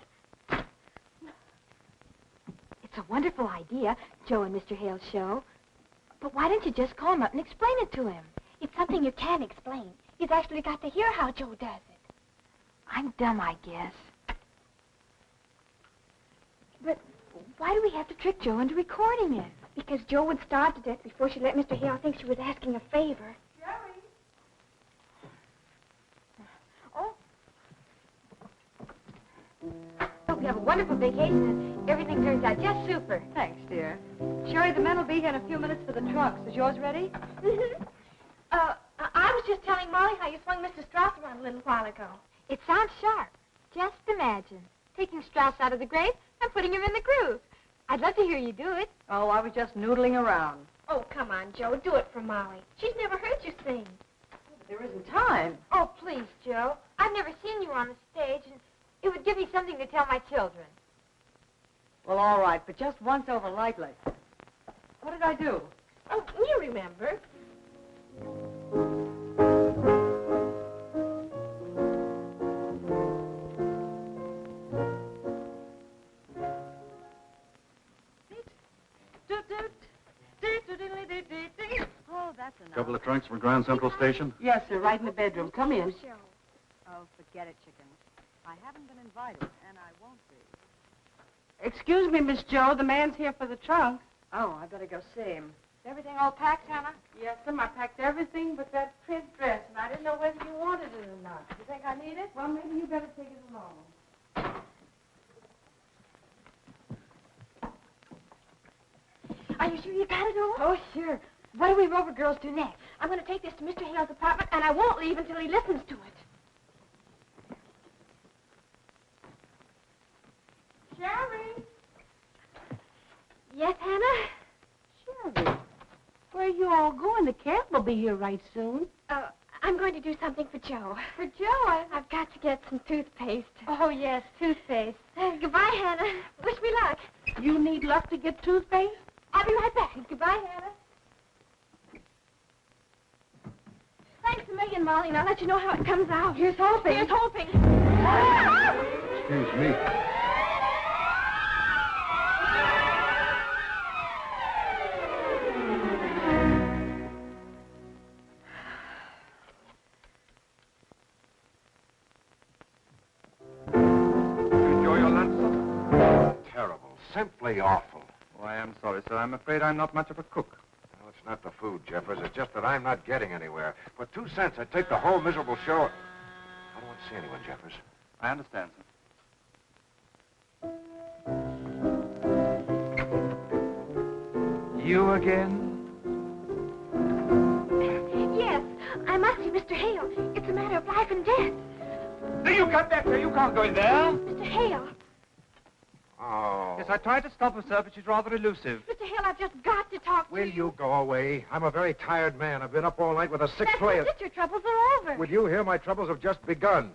It's a wonderful idea, Joe and Mr. Hale's show. But why don't you just call him up and explain it to him? It's something you can't explain. You've actually got to hear how Joe does it. I'm dumb, I guess. But why do we have to trick Joe into recording it? Because Joe would starve to death before she let Mr. Hale think she was asking a favor. Jerry! Oh. Hope you have a wonderful vacation and everything turns out just super. Thanks, dear. Sherry, the men will be here in a few minutes for the trunks. Is yours ready? I was just telling Molly how you swung Mr. Strauss around a little while ago. It sounds sharp. Just imagine taking Strauss out of the grave and putting him in the groove. I'd love to hear you do it. Oh, I was just noodling around. Oh, come on, Joe. Do it for Molly. She's never heard you sing. But there isn't time. Oh, please, Joe. I've never seen you on the stage, and it would give me something to tell my children. Well, all right, but just once over lightly. What did I do? Oh, you remember. Oh, that's enough. Couple of trunks from Grand Central Station? Yes, sir, right in the bedroom. Come in. Oh, forget it, chicken. I haven't been invited, and I won't be. Excuse me, Miss Joe. The man's here for the trunk. Oh, I better go see him. Is everything all packed, Hannah? Yes, sir. I packed everything but that print dress, and I didn't know whether you wanted it or not. You think I need it? Well, maybe you better take it along. Are you sure you got it all? Oh, sure. What do we Rover girls do next? I'm going to take this to Mr. Hale's apartment, and I won't leave until he listens to it. Sherry! Yes, Hannah? Sherry, where are you all going? The cab will be here right soon. I'm going to do something for Joe. For Joe? I've got to get some toothpaste. Oh, yes, toothpaste. Goodbye, Hannah. Wish me luck. You need luck to get toothpaste? I'll be right back. Goodbye, Hannah. Thanks a million, Molly, and I'll let you know how it comes out. Here's hoping. Here's hoping. Excuse me. Simply awful. Oh, I am sorry, sir. I'm afraid I'm not much of a cook. No, it's not the food, Jeffers. It's just that I'm not getting anywhere. For 2 cents, I'd take the whole miserable show. I don't want to see anyone, Jeffers. I understand, sir. You again? Yes, I must see Mr. Hale. It's a matter of life and death. Do you come back there? You can't go in there. Mr. Hale. Oh. Yes, I tried to stop her, sir, but she's rather elusive. Mr. Hale, I've just got to talk to you. Will you go away? I'm a very tired man. I've been up all night with a sick That's player. it. Your troubles are over. With you here, my troubles have just begun.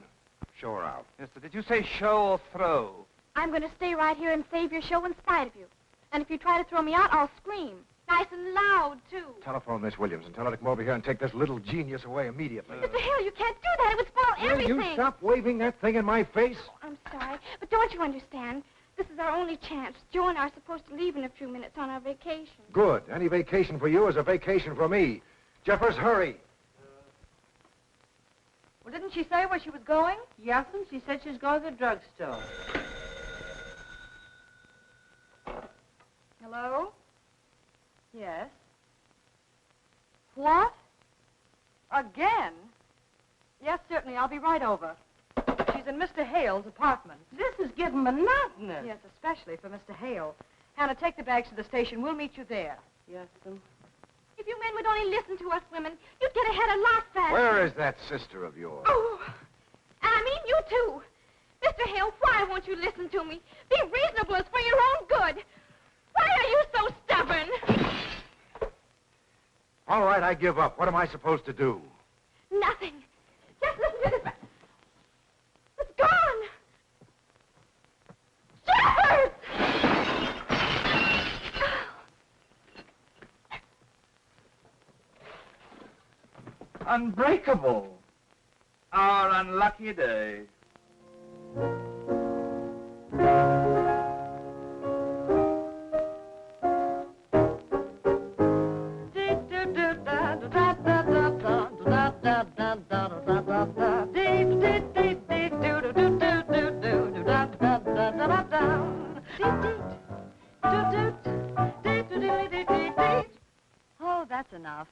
Show her out. Yes, sir. Did you say show or throw? I'm going to stay right here and save your show in spite of you. And if you try to throw me out, I'll scream. Nice and loud, too. Telephone Miss Williams and tell her to come over here and take this little genius away immediately. Mr. Hale, you can't do that. It would spoil everything. Will you stop waving that thing in my face? Oh, I'm sorry, but don't you understand? This is our only chance. Joe and I are supposed to leave in a few minutes on our vacation. Good. Any vacation for you is a vacation for me. Jeffers, hurry. Well, didn't she say where she was going? Yes, and she said she's going to the drugstore. Hello? Yes. What? Again? Yes, certainly. I'll be right over. She's in Mr. Hale's apartment. This is getting monotonous. Yes, especially for Mr. Hale. Hannah, take the bags to the station. We'll meet you there. Yes, sir. If you men would only listen to us women, you'd get ahead a lot faster. Where is that sister of yours? Oh, and I mean you too. Mr. Hale, why won't you listen to me? Be reasonable. It's for your own good. Why are you so stubborn? All right, I give up. What am I supposed to do? Nothing. Just listen to this. It's gone. Jeffers! unbreakable. Our unlucky day. Oh, that's enough.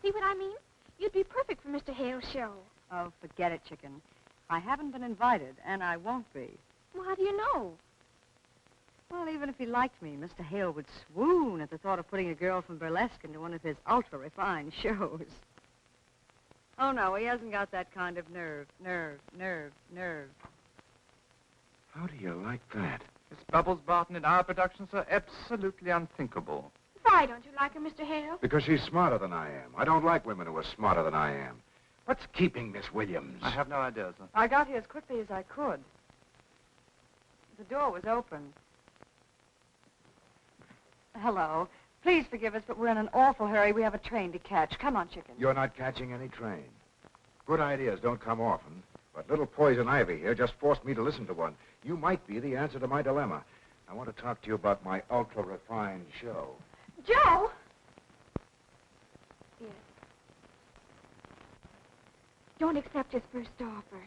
See what I mean? You'd be perfect for Mr. Hale's show. Oh, forget it, chicken. I haven't been invited, and I won't be. Well, how do you know? Well, even if he liked me, Mr. Hale would swoon at the thought of putting a girl from burlesque into one of his ultra-refined shows. Oh, no, he hasn't got that kind of nerve. How do you like that? Miss Bubbles Barton in our productions are absolutely unthinkable. Why don't you like her, Mr. Hale? Because she's smarter than I am. I don't like women who are smarter than I am. What's keeping Miss Williams? I have no idea, sir. I got here as quickly as I could. The door was open. Hello. Please forgive us, but we're in an awful hurry. We have a train to catch. Come on, chicken. You're not catching any train. Good ideas don't come often, but little Poison Ivy here just forced me to listen to one. You might be the answer to my dilemma. I want to talk to you about my ultra-refined show. Joe! Yes. Don't accept his first offer.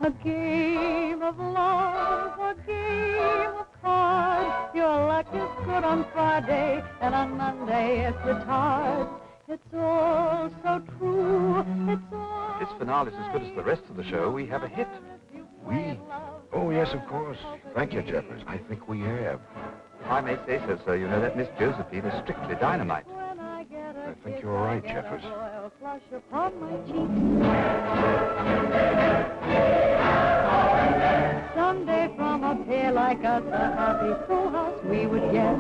A game of love, a game of cards. Your luck is good on Friday, and on Monday it's retired. It's all so true, it's all... This finale's as good as the rest of the show. We have a hit. We? Oh, yes, of course. Thank you, Jeffers. I think we have. If I may say so, sir, you know that Miss Josephine is strictly dynamite. I think you're right, Jeffers. Flush upon my cheek. Someday from a pair like us, a happy full house we would get.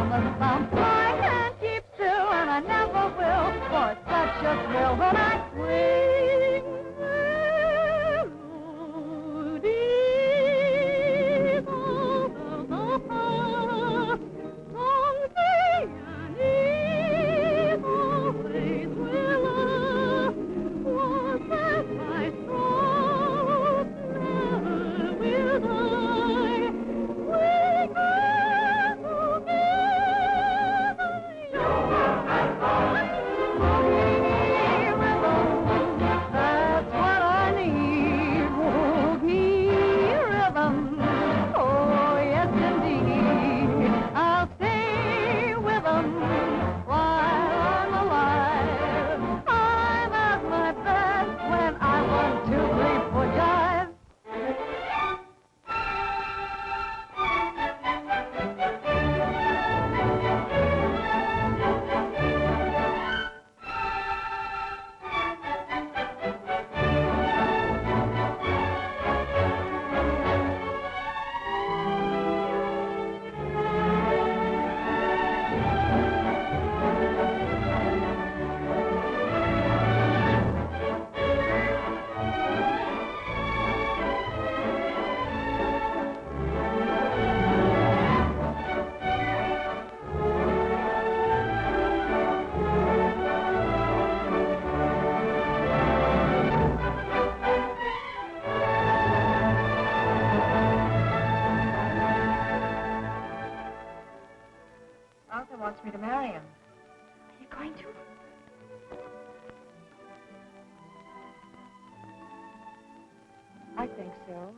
rhythm thump. I can't keep still, and I never will, for it's such a thrill when I swing melodies of the past. Songs they and always will last. Was that my throat never will die. We can together. That's what I need. Hold me rhythm. Oh, yes, indeed. I'll stay with them while I'm alive. I'm at my best when I 1, 2, 3, 4 jive. Arthur wants me to marry him. Are you going to? I think so.